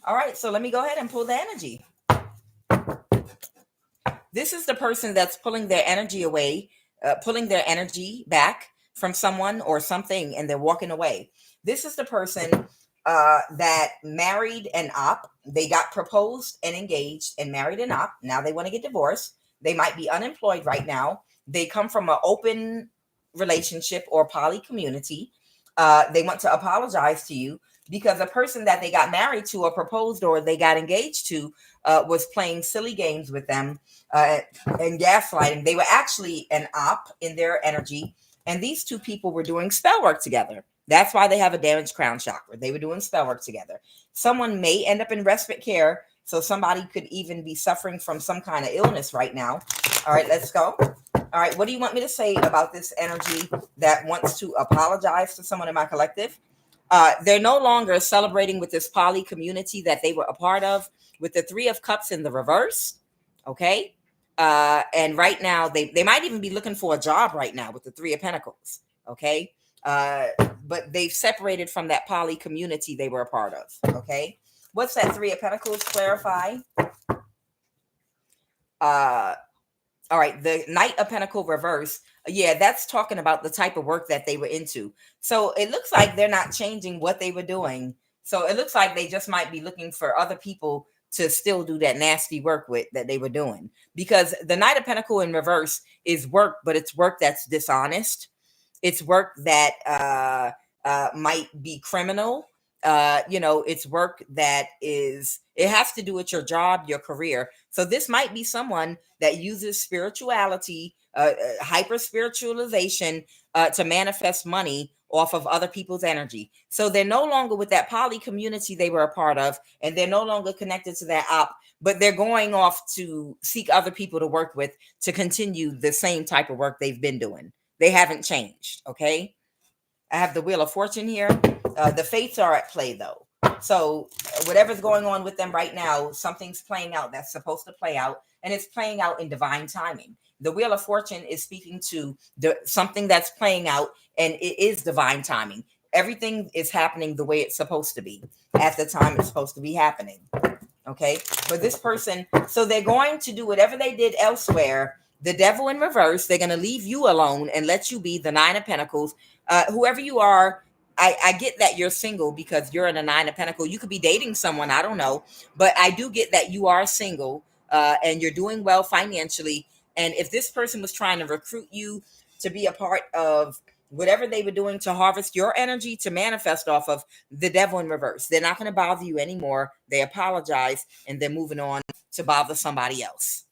All right. So let me go ahead and pull the energy. This is the person that's pulling their energy away, pulling their energy back from someone or something, and they're walking away. This is the person that married an op. They got proposed and engaged and married an op. Now they want to get divorced. They might be unemployed right now. They come from an open relationship or poly community. They want to apologize to you because the person that they got married to or proposed or they got engaged to was playing silly games with them and gaslighting. They were actually an op in their energy. And these two people were doing spell work together. That's why they have a damaged crown chakra. They were doing spell work together. Someone may end up in respite care. So somebody could even be suffering from some kind of illness right now. All right, let's go. All right, what do you want me to say about this energy that wants to apologize to someone in my collective? They're no longer celebrating with this poly community that they were a part of with the Three of Cups in the reverse. Okay. And right now, they might even be looking for a job right now with the Three of Pentacles. Okay. But they've separated from that poly community they were a part of. Okay. What's that Three of Pentacles? Clarify. All right, the Knight of Pentacle reverse. Yeah, that's talking about the type of work that they were into. So it looks like they're not changing what they were doing. So it looks like they just might be looking for other people to still do that nasty work with that they were doing. Because the Knight of Pentacle in reverse is work, but it's work that's dishonest. It's work that might be criminal. It's work that it has to do with your job, your career. So this might be someone that uses spirituality, hyper spiritualization to manifest money off of other people's energy. So they're no longer with that poly community they were a part of, and they're no longer connected to that op, but they're going off to seek other people to work with to continue the same type of work they've been doing. They haven't changed. Okay. I have the Wheel of Fortune here. The fates are at play, though. So whatever's going on with them right now, something's playing out that's supposed to play out, and it's playing out in divine timing. The Wheel of Fortune is speaking to something that's playing out, and it is divine timing. Everything is happening the way it's supposed to be at the time it's supposed to be happening. Okay. But this person, so they're going to do whatever they did elsewhere. The Devil in reverse, they're going to leave you alone and let you be the Nine of Pentacles. Whoever you are, I get that you're single because you're in a Nine of Pentacles. You could be dating someone, I don't know. But I do get that you are single and you're doing well financially. And if this person was trying to recruit you to be a part of whatever they were doing to harvest your energy to manifest off of, the Devil in reverse, they're not going to bother you anymore. They apologize and they're moving on to bother somebody else.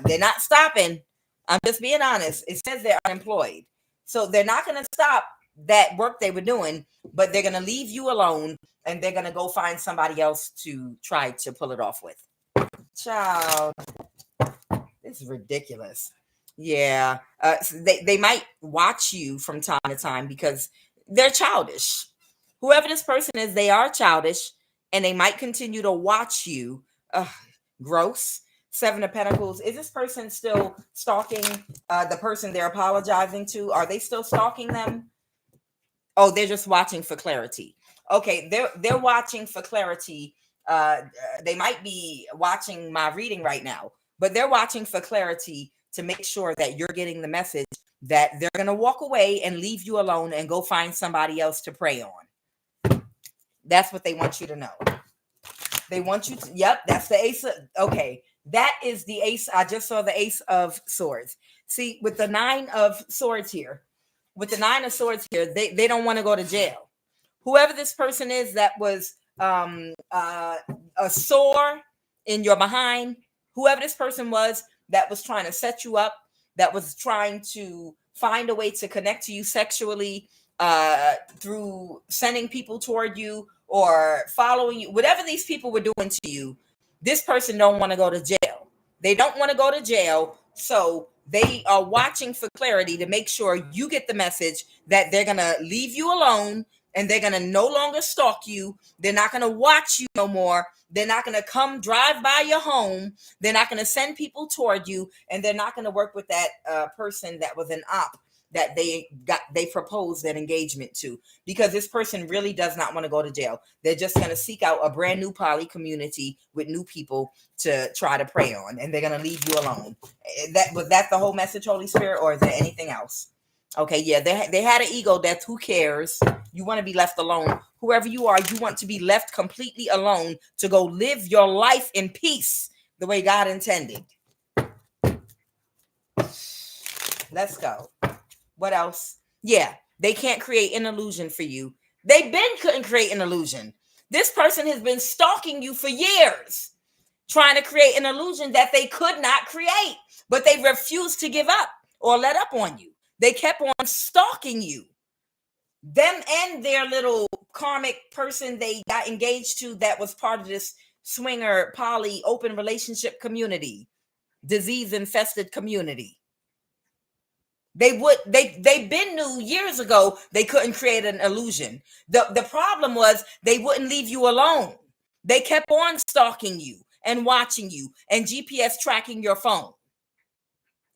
They're not stopping. I'm just being honest. It says they're unemployed. So they're not going to stop that work they were doing, but they're going to leave you alone and they're going to go find somebody else to try to pull it off with. Child, this is ridiculous. Yeah. So they might watch you from time to time because they're childish. Whoever this person is, they are childish and they might continue to watch you. Ugh, gross. Seven of Pentacles. Is this person still stalking the person they're apologizing to? Are they still stalking them? Oh, they're just watching for clarity. Okay, they're watching for clarity. They might be watching my reading right now, but they're watching for clarity to make sure that you're getting the message that they're going to walk away and leave you alone and go find somebody else to prey on. That's what they want you to know. They want you to, yep, that's the ace of, okay, that is the ace. I just saw the ace of swords. See, with the nine of swords here, they don't want to go to jail. Whoever this person is that was a sore in your behind, whoever this person was that was trying to set you up, that was trying to find a way to connect to you sexually through sending people toward you or following you, whatever these people were doing to you, this person don't want to go to jail. They don't want to go to jail. So they are watching for clarity to make sure you get the message that they're going to leave you alone and they're going to no longer stalk you. They're not going to watch you no more. They're not going to come drive by your home. They're not going to send people toward you. And they're not going to work with that person that was an op that they proposed an engagement to, because this person really does not want to go to jail. They're just going to seek out a brand new poly community with new people to try to prey on, and they're going to leave you alone. Was that the whole message, Holy Spirit, or is there anything else? Okay, yeah, they had an ego. That's who cares. You want to be left alone. Whoever you are, you want to be left completely alone to go live your life in peace the way God intended. Let's go. What else? Yeah, they can't create an illusion for you. They couldn't create an illusion. This person has been stalking you for years, trying to create an illusion that they could not create, but they refused to give up or let up on you. They kept on stalking you. Them and their little karmic person they got engaged to that was part of this swinger, poly, open relationship community, disease infested community. They been knew years ago they couldn't create an illusion. The problem was they wouldn't leave you alone. They kept on stalking you and watching you and GPS tracking your phone.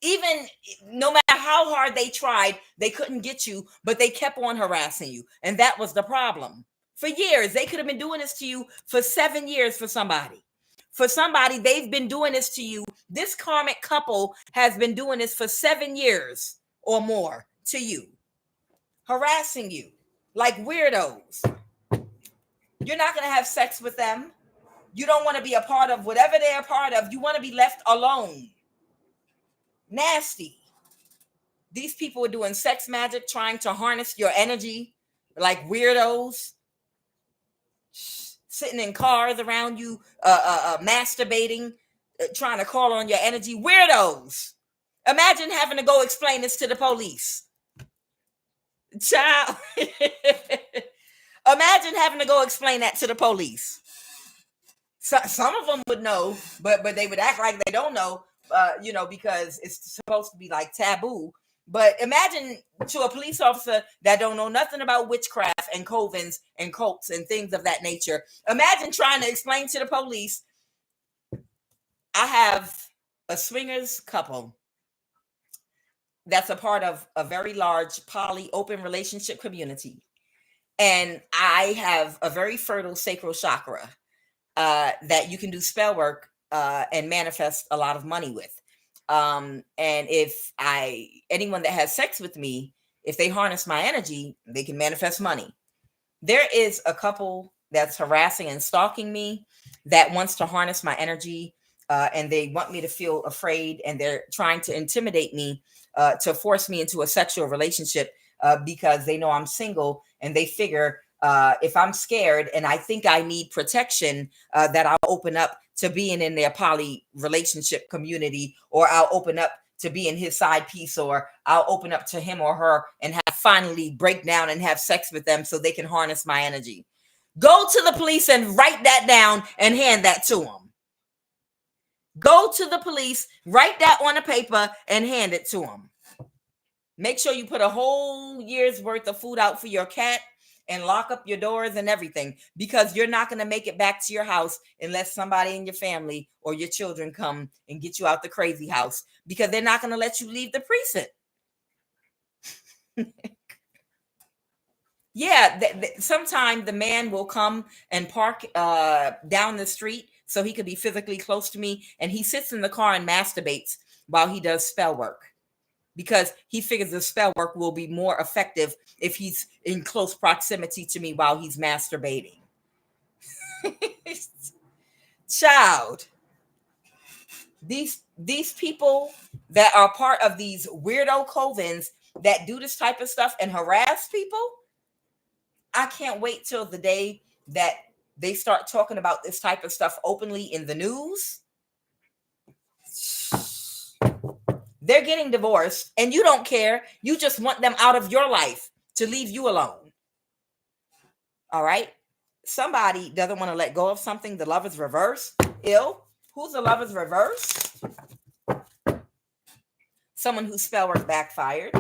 Even no matter how hard they tried, they couldn't get you, but they kept on harassing you. And that was the problem. For years, they could have been doing this to you for 7 years for somebody. For somebody, they've been doing this to you. This karmic couple has been doing this for 7 years or more to you, harassing you like weirdos. You're not going to have sex with them. You don't want to be a part of whatever they're a part of. You want to be left alone. Nasty. These people are doing sex magic, trying to harness your energy like weirdos, sitting in cars around you, masturbating, trying to call on your energy. Weirdos. Imagine having to go explain this to the police. Child. Imagine having to go explain that to the police. So, some of them would know, but they would act like they don't know, because it's supposed to be like taboo. But imagine to a police officer that don't know nothing about witchcraft and covens and cults and things of that nature. Imagine trying to explain to the police, I have a swingers couple that's a part of a very large poly open relationship community. And I have a very fertile sacral chakra that you can do spell work and manifest a lot of money with. And if anyone that has sex with me, if they harness my energy, they can manifest money. There is a couple that's harassing and stalking me that wants to harness my energy, and they want me to feel afraid, and they're trying to intimidate me to force me into a sexual relationship because they know I'm single, and they figure if I'm scared and I think I need protection, that I'll open up to being in their poly relationship community, or I'll open up to be in his side piece, or I'll open up to him or her and have finally break down and have sex with them so they can harness my energy. Go to the police and write that down and hand that to them. Go to the police, write that on a paper and hand it to them. Make sure you put a whole year's worth of food out for your cat and lock up your doors and everything, because you're not going to make it back to your house unless somebody in your family or your children come and get you out the crazy house, because they're not going to let you leave the precinct. Yeah, sometime the man will come and park down the street so he could be physically close to me, and he sits in the car and masturbates while he does spell work, because he figures the spell work will be more effective if he's in close proximity to me while he's masturbating. Child, these people that are part of these weirdo covens that do this type of stuff and harass people, I can't wait till the day that they start talking about this type of stuff openly in the news. They're getting divorced and you don't care. You just want them out of your life to leave you alone. All right. Somebody doesn't want to let go of something. The love is reversed. Ill. Who's the love is reversed? Someone whose spell work backfired.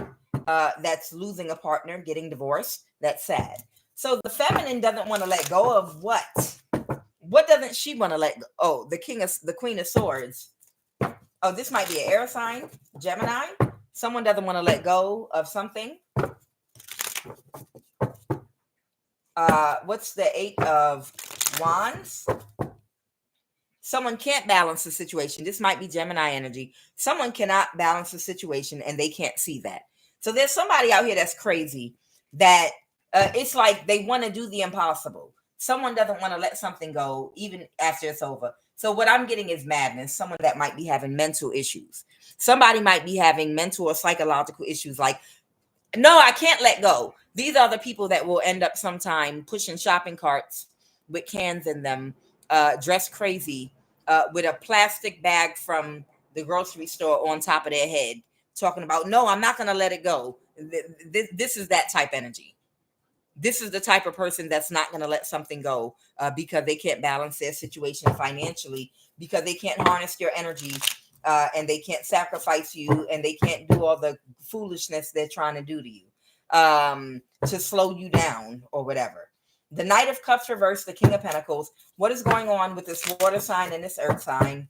That's losing a partner, getting divorced. That's sad. So the feminine doesn't want to let go of what? What doesn't she want to let go? Oh, the Queen of Swords. Oh, this might be an air sign, Gemini. Someone doesn't want to let go of something. What's the Eight of Wands? Someone can't balance the situation. This might be Gemini energy. Someone cannot balance the situation and they can't see that. So there's somebody out here that's crazy that it's like they want to do the impossible. Someone doesn't want to let something go even after it's over. So what I'm getting is madness. Someone that might be having mental issues. Somebody might be having mental or psychological issues like, no, I can't let go. These are the people that will end up sometime pushing shopping carts with cans in them, dressed crazy, with a plastic bag from the grocery store on top of their head, talking about, no, I'm not going to let it go. This is that type energy. This is the type of person that's not going to let something go because they can't balance their situation financially, because they can't harness your energy, and they can't sacrifice you, and they can't do all the foolishness they're trying to do to you to slow you down or whatever. The Knight of Cups reversed, the King of Pentacles. What is going on with this water sign and this earth sign?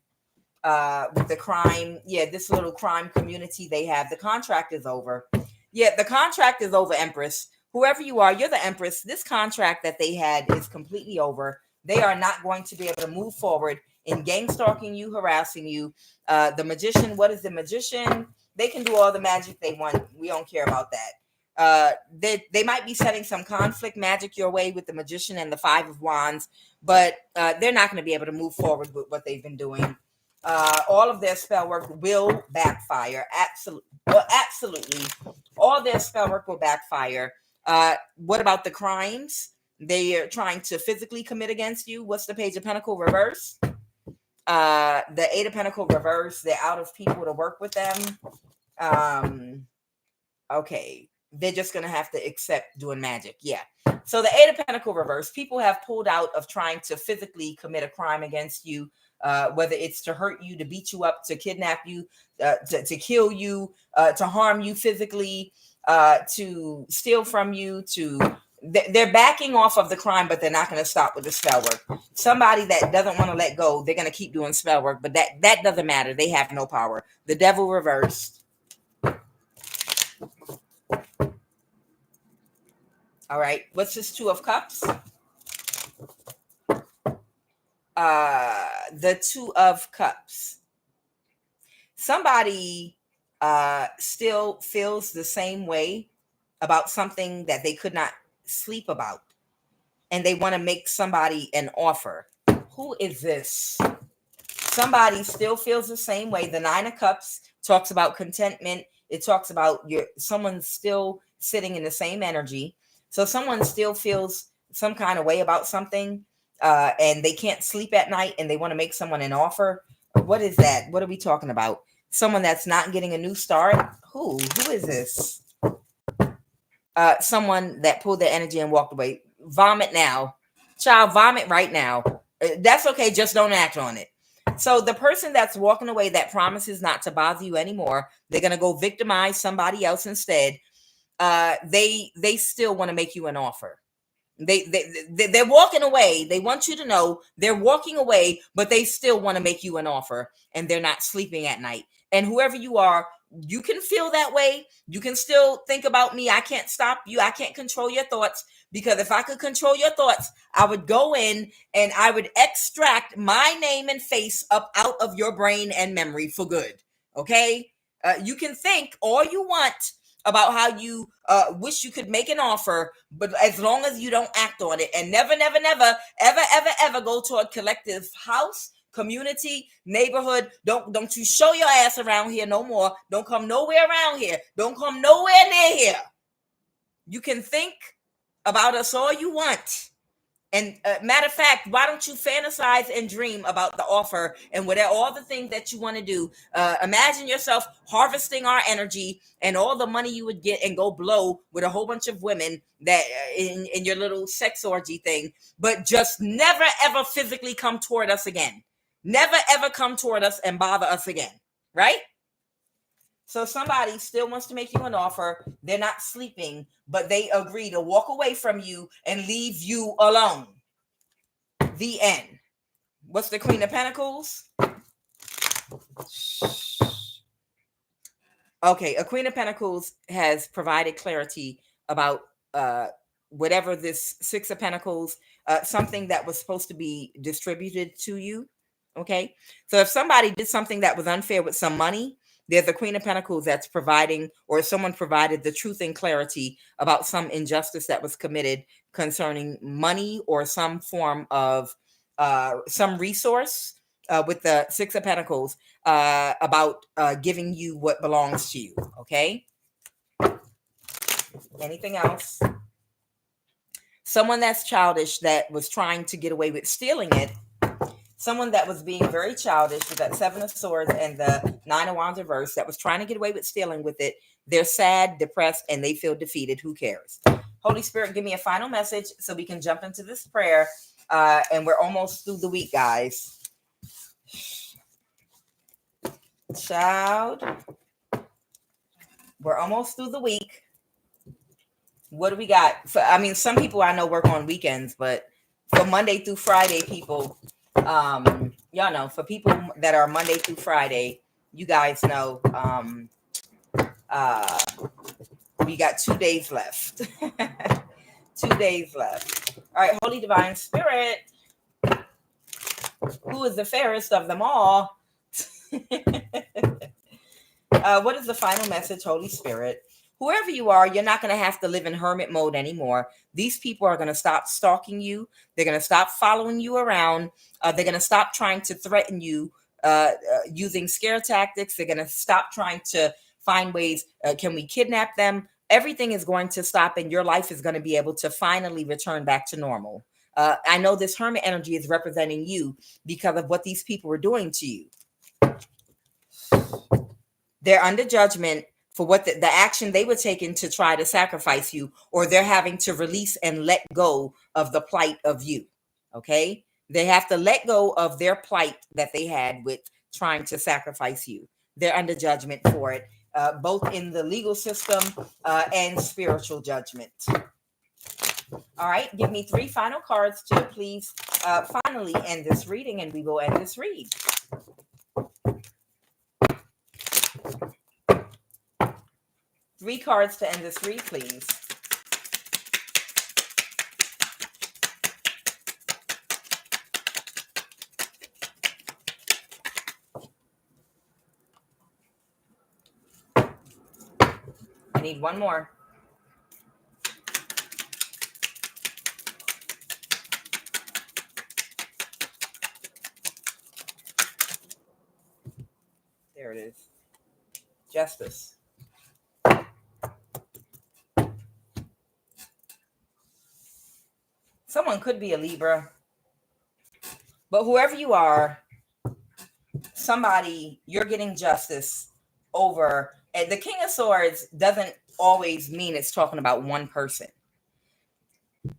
With the crime, this little crime community they have. The contract is over. The contract is over, Empress. Whoever you are, you're the Empress. This contract that they had is completely over. They are not going to be able to move forward in gang stalking you, harassing you. The Magician, what is the Magician? They can do all the magic they want. We don't care about that. They might be setting some conflict magic your way with the Magician and the Five of Wands, but they're not going to be able to move forward with what they've been doing. All of their spell work will backfire. Absolutely. All their spell work will backfire. What about the crimes they are trying to physically commit against you? What's the Page of Pentacles reverse? The Eight of Pentacles reverse. They're out of people to work with them. Okay. They're just going to have to accept doing magic. Yeah. So the Eight of Pentacles reverse, people have pulled out of trying to physically commit a crime against you, whether it's to hurt you, to beat you up, to kidnap you, to kill you, to harm you physically, to steal from you, they're backing off of the crime, but they're not going to stop with the spell work. Somebody that doesn't want to let go, they're going to keep doing spell work, but that doesn't matter. They have no power. The Devil reversed. All right. What's this Two of Cups? The Two of Cups. Somebody still feels the same way about something that they could not sleep about, and they want to make somebody an offer. Who is this? Somebody still feels the same way. The Nine of Cups talks about contentment. It talks about someone still sitting in the same energy. So someone still feels some kind of way about something, and they can't sleep at night, and they want to make someone an offer. What is that? What are we talking about? someone that's not getting a new start. Who is this? Someone that pulled their energy and walked away. Vomit now. Child, vomit right now. That's okay. Just don't act on it. So the person that's walking away that promises not to bother you anymore, they're going to go victimize somebody else instead. They still want to make you an offer. They're walking away. They want you to know they're walking away, but they still want to make you an offer, and they're not sleeping at night. And whoever you are, you can feel that way. You can still think about me. I can't stop you. I can't control your thoughts, because if I could control your thoughts, I would go in and I would extract my name and face up out of your brain and memory for good. Okay? You can think all you want about how you wish you could make an offer, but as long as you don't act on it, and never, never, never, ever go to a collective house, community, neighborhood. Don't you show your ass around here no more. Don't come nowhere around here. Don't come nowhere near here. You can think about us all you want. And matter of fact, why don't you fantasize and dream about the offer and whatever, all the things that you want to do? Imagine yourself harvesting our energy and all the money you would get and go blow with a whole bunch of women that in your little sex orgy thing, but just never, ever physically come toward us again. Never, ever come toward us and bother us again, right? So somebody still wants to make you an offer. They're not sleeping, but they agree to walk away from you and leave you alone. The end. What's the Queen of Pentacles? Okay, a Queen of Pentacles has provided clarity about whatever this Six of Pentacles, something that was supposed to be distributed to you. Okay, so if somebody did something that was unfair with some money, there's a Queen of Pentacles that's providing, or someone provided the truth and clarity about some injustice that was committed concerning money or some form of some resource with the Six of Pentacles about giving you what belongs to you. Okay. Anything else? Someone that's childish that was trying to get away with stealing it. Someone that was being very childish with that Seven of Swords and the Nine of Wands reverse that was trying to get away with stealing with it. They're sad, depressed, and they feel defeated. Who cares? Holy Spirit, give me a final message so we can jump into this prayer. And we're almost through the week, guys. Child, we're almost through the week. What do we got? I mean, some people I know work on weekends, but for Monday through Friday people, y'all know, for people that are Monday through Friday, you guys know, we got 2 days left. 2 days left. All right, Holy Divine Spirit, who is the fairest of them all? What is the final message, Holy Spirit? Whoever you are, you're not going to have to live in hermit mode anymore. These people are going to stop stalking you. They're going to stop following you around. They're going to stop trying to threaten you using scare tactics. They're going to stop trying to find ways. Can we kidnap them? Everything is going to stop, and your life is going to be able to finally return back to normal. I know this hermit energy is representing you because of what these people are doing to you. They're under judgment for what the action they were taking to try to sacrifice you, or they're having to release and let go of the plight of you. Okay? They have to let go of their plight that they had with trying to sacrifice you. They're under judgment for it, both in the legal system and spiritual judgment. All right, give me 3 final cards to please finally end this reading, and we will end this read. Three cards to end this read, please. I need one more. There it is. Justice. Someone could be a Libra, but whoever you are, somebody, you're getting justice over, and the King of Swords doesn't always mean it's talking about one person.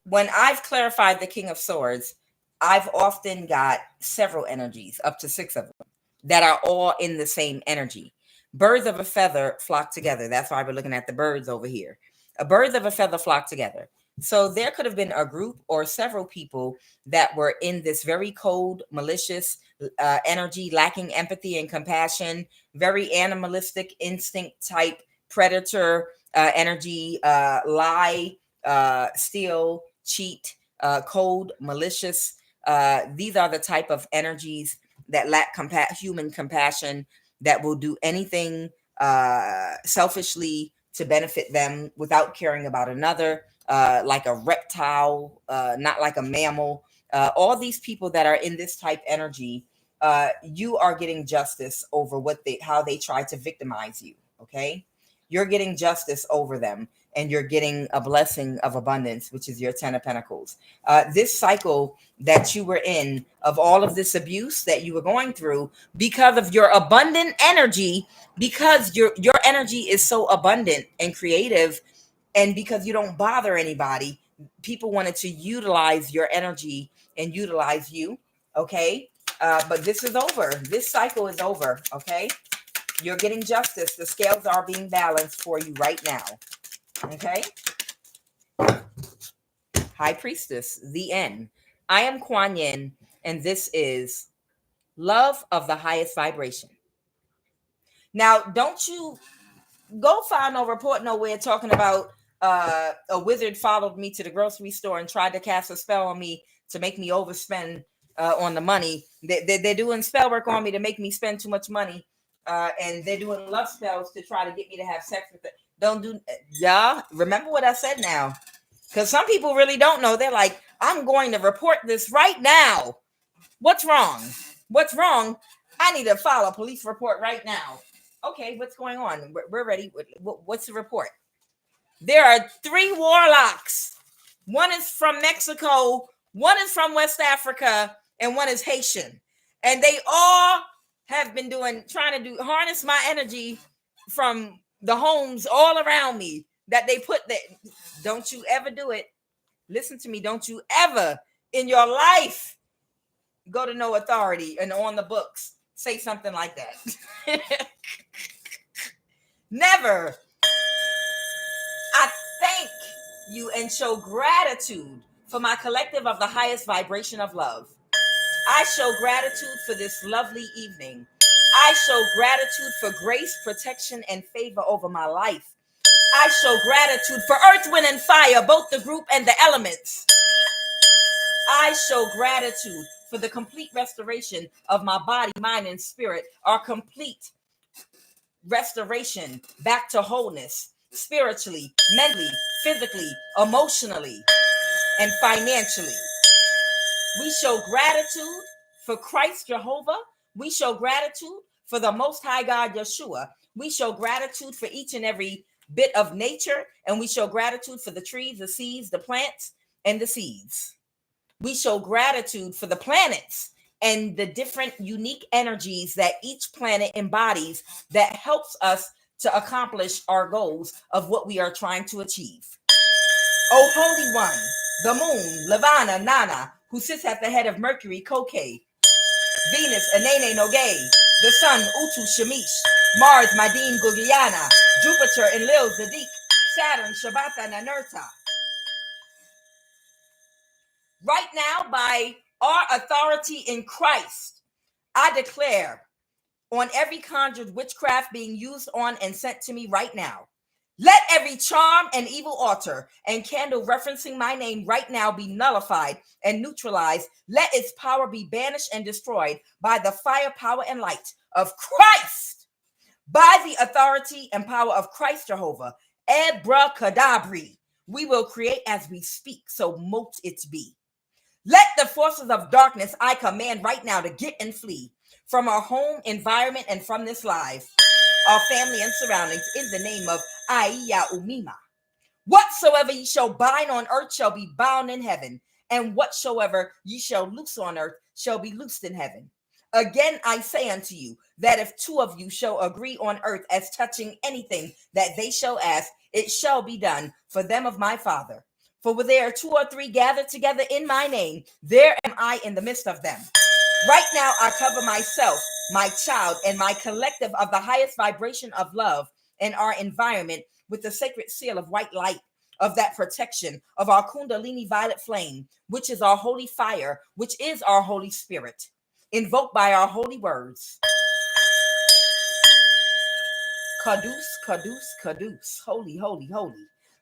When I've clarified the King of Swords, I've often got several energies, up to 6 of them, that are all in the same energy. Birds of a feather flock together. That's why we're looking at the birds over here. A birds of a feather flock together. So there could have been a group or several people that were in this very cold, malicious energy, lacking empathy and compassion, very animalistic instinct type predator energy, lie, steal, cheat, cold, malicious. These are the type of energies that lack human compassion, that will do anything selfishly to benefit them without caring about another, like a reptile, not like a mammal. All these people that are in this type energy, you are getting justice over how they try to victimize you. Okay, you're getting justice over them, and you're getting a blessing of abundance, which is your 10 of Pentacles. This cycle that you were in, of all of this abuse that you were going through, because of your abundant energy, because your energy is so abundant and creative, and because you don't bother anybody, people wanted to utilize your energy and utilize you. Okay, but this is over. This cycle is over. Okay, you're getting justice. The scales are being balanced for you right now. Okay. High Priestess, the end. I am Kuan Yin, and this is love of the highest vibration. Now, don't you go find no report nowhere talking about a wizard followed me to the grocery store and tried to cast a spell on me to make me overspend on the money. They're doing spell work on me to make me spend too much money, and they're doing love spells to try to get me to have sex with it. Don't do, y'all. Remember what I said now, because some people really don't know. They're like, I'm going to report this right now. What's wrong? What's wrong? I need to file a police report right now. Okay, what's going on? We're ready. What's the report? There are 3 warlocks. One is from Mexico, one is from West Africa, and one is Haitian. And they all have been trying to harness my energy from the homes all around me that they put there. Don't you ever do it. Listen to me. Don't you ever in your life go to no authority and on the books say something like that. Never. I thank you and show gratitude for my collective of the highest vibration of love. I show gratitude for this lovely evening. I show gratitude for grace, protection, and favor over my life. I show gratitude for earth, wind, and fire, both the group and the elements. I show gratitude for the complete restoration of my body, mind, and spirit, our complete restoration back to wholeness, spiritually, mentally, physically, emotionally, and financially. We show gratitude for Christ Jehovah. We show gratitude for the Most High God Yeshua. We show gratitude for each and every bit of nature, and we show gratitude for the trees, the seeds, the plants, and the seeds. We show gratitude for the planets and the different unique energies that each planet embodies that helps us to accomplish our goals of what we are trying to achieve. Oh, Holy One, the Moon, Levana, Nana, who sits at the head of Mercury, Kokei, Venus, Anene Nogay, the Sun, Utu Shamish, Mars, Madin, Gugliana, Jupiter, Enlil, Zadik, Saturn, Shabata, Nanurta. Right now, by our authority in Christ, I declare on every conjured witchcraft being used on and sent to me right now, let every charm and evil altar and candle referencing my name right now be nullified and neutralized. Let its power be banished and destroyed by the fire, power, and light of Christ. By the authority and power of Christ Jehovah, abracadabra, we will create as we speak, so mote it be. Let the forces of darkness I command right now to get and flee from our home environment and from this life, our family and surroundings, in the name of Aiya Umima. Whatsoever ye shall bind on earth shall be bound in heaven, and whatsoever ye shall loose on earth shall be loosed in heaven. Again, I say unto you that if two of you shall agree on earth as touching anything that they shall ask, it shall be done for them of my Father. For where there are two or three gathered together in my name, there am I in the midst of them. Right now, I cover myself, my child, and my collective of the highest vibration of love and our environment with the sacred seal of white light, of that protection of our Kundalini violet flame, which is our holy fire, which is our Holy Spirit, invoked by our holy words. Kadus, kadus, kadus. Holy, holy, holy.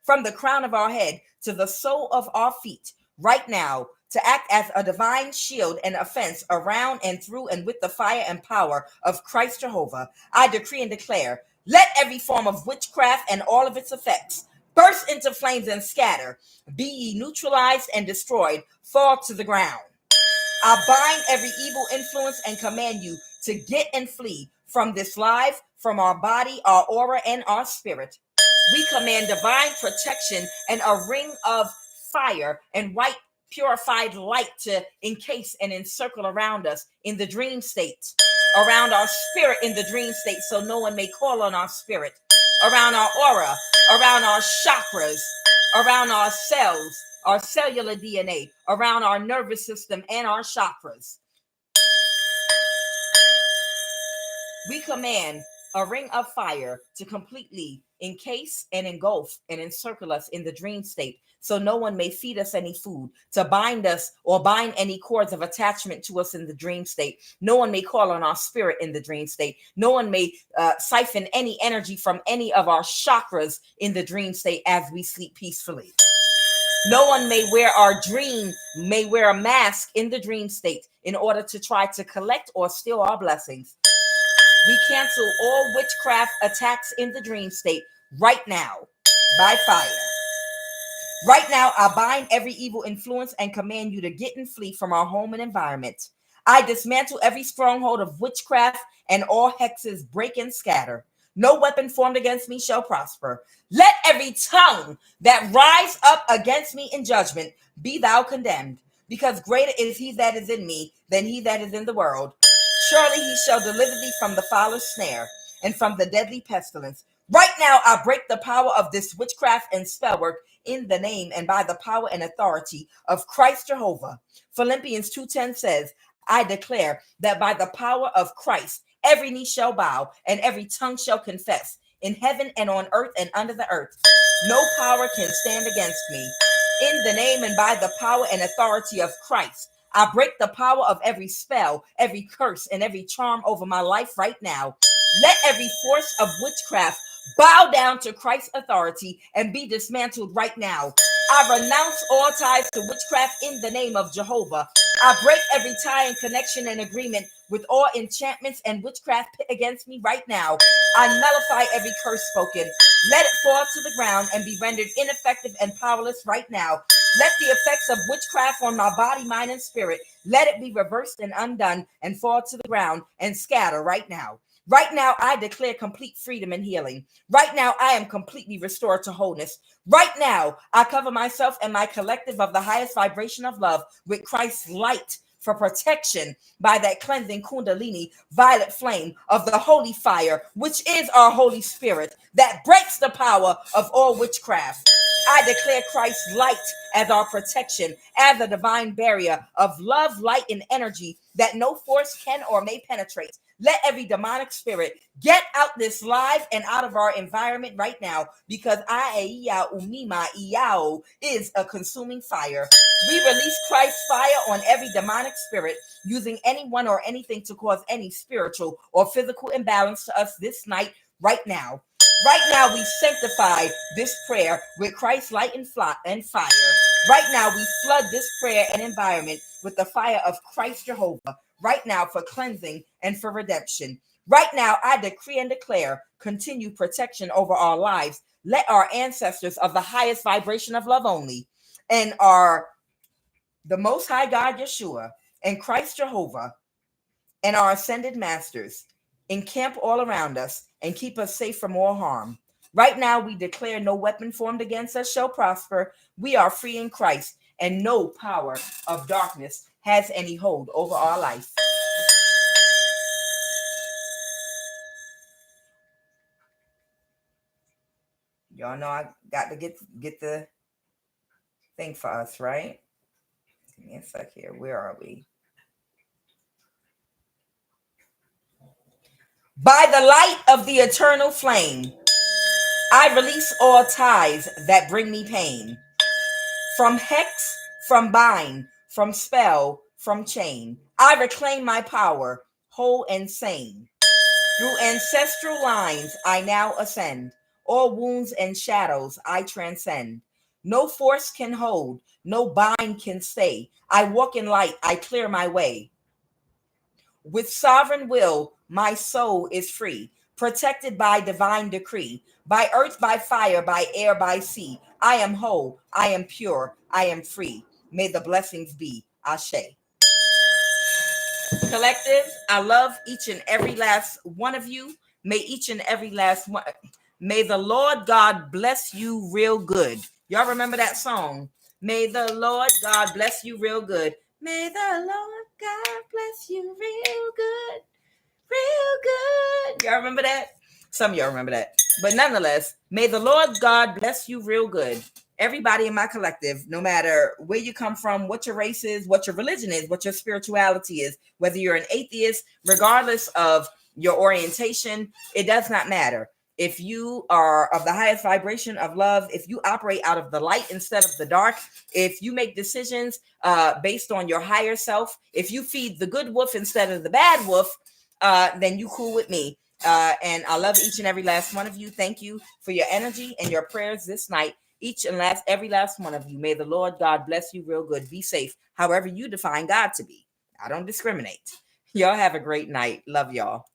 From the crown of our head to the sole of our feet, right now, to act as a divine shield and a fence around and through and with the fire and power of Christ Jehovah, I decree and declare, let every form of witchcraft and all of its effects burst into flames and scatter, be ye neutralized and destroyed, fall to the ground. I bind every evil influence and command you to get and flee from this life, from our body, our aura, and our spirit. We command divine protection and a ring of fire and white purified light to encase and encircle around us in the dream state, around our spirit in the dream state, so no one may call on our spirit, around our aura, around our chakras, around our cells, our cellular DNA, around our nervous system and our chakras. We command a ring of fire to completely encase and engulf and encircle us in the dream state, so no one may feed us any food, to bind us or bind any cords of attachment to us in the dream state. No one may call on our spirit in the dream state. No one may siphon any energy from any of our chakras in the dream state as we sleep peacefully. No one may wear a mask in the dream state in order to try to collect or steal our blessings. We cancel all witchcraft attacks in the dream state right now by fire. Right now, I bind every evil influence and command you to get and flee from our home and environment. I dismantle every stronghold of witchcraft and all hexes break and scatter. No weapon formed against me shall prosper. Let every tongue that rise up against me in judgment be thou condemned, because greater is he that is in me than he that is in the world. Surely he shall deliver thee from the fowler's snare and from the deadly pestilence. Right now, I break the power of this witchcraft and spell work in the name and by the power and authority of Christ Jehovah. Philippians 2:10 says, I declare that by the power of Christ, every knee shall bow and every tongue shall confess, in heaven and on earth and under the earth. No power can stand against me. In the name and by the power and authority of Christ, I break the power of every spell, every curse, and every charm over my life right now. Let every force of witchcraft bow down to Christ's authority and be dismantled right now. I renounce all ties to witchcraft in the name of Jehovah. I break every tie and connection and agreement with all enchantments and witchcraft pit against me right now. I nullify every curse spoken. Let it fall to the ground and be rendered ineffective and powerless right now. Let the effects of witchcraft on my body, mind, and spirit, let it be reversed and undone and fall to the ground and scatter right now. Right now, I declare complete freedom and healing. Right now, I am completely restored to wholeness. Right now, I cover myself and my collective of the highest vibration of love with Christ's light for protection by that cleansing Kundalini violet flame of the holy fire, which is our Holy Spirit that breaks the power of all witchcraft. I declare Christ's light as our protection, as a divine barrier of love, light, and energy that no force can or may penetrate. Let every demonic spirit get out this live and out of our environment right now, because Aeia Umima Iao is a consuming fire. We release Christ's fire on every demonic spirit using anyone or anything to cause any spiritual or physical imbalance to us this night, right now. Right now, we sanctify this prayer with Christ's light and fire. Right now, we flood this prayer and environment with the fire of Christ Jehovah. Right now, for cleansing and for redemption. Right now, I decree and declare continued protection over our lives. Let our ancestors of the highest vibration of love only and the Most High God Yeshua and Christ Jehovah and our ascended masters encamp all around us and keep us safe from all harm. Right now, we declare no weapon formed against us shall prosper. We are free in Christ, and no power of darkness has any hold over our life. Y'all know I got to get the thing for us, right? Give me a sec here. Where are we? By the light of the eternal flame, I release all ties that bring me pain. From hex, from bind, from spell, from chain, I reclaim my power, whole and sane. Through ancestral lines, I now ascend. All wounds and shadows I transcend. No force can hold, no bind can stay. I walk in light, I clear my way. With sovereign will, my soul is free, protected by divine decree. By earth, by fire, by air, by sea. I am whole, I am pure, I am free. May the blessings be. Ashe. Collective, I love each and every last one of you. May each and every last one, may the Lord God bless you real good. Y'all remember that song? May the Lord God bless you real good. May the Lord God bless you real good. Real good. Y'all remember that? Some of y'all remember that. But nonetheless, may the Lord God bless you real good. Everybody in my collective, no matter where you come from, what your race is, what your religion is, what your spirituality is, whether you're an atheist, regardless of your orientation, it does not matter. If you are of the highest vibration of love, if you operate out of the light instead of the dark, if you make decisions based on your higher self, if you feed the good wolf instead of the bad wolf, then you cool with me. And I love each and every last one of you. Thank you for your energy and your prayers this night. Each and every last one of you. May the Lord God bless you real good. Be safe, however you define God to be. I don't discriminate. Y'all have a great night. Love y'all.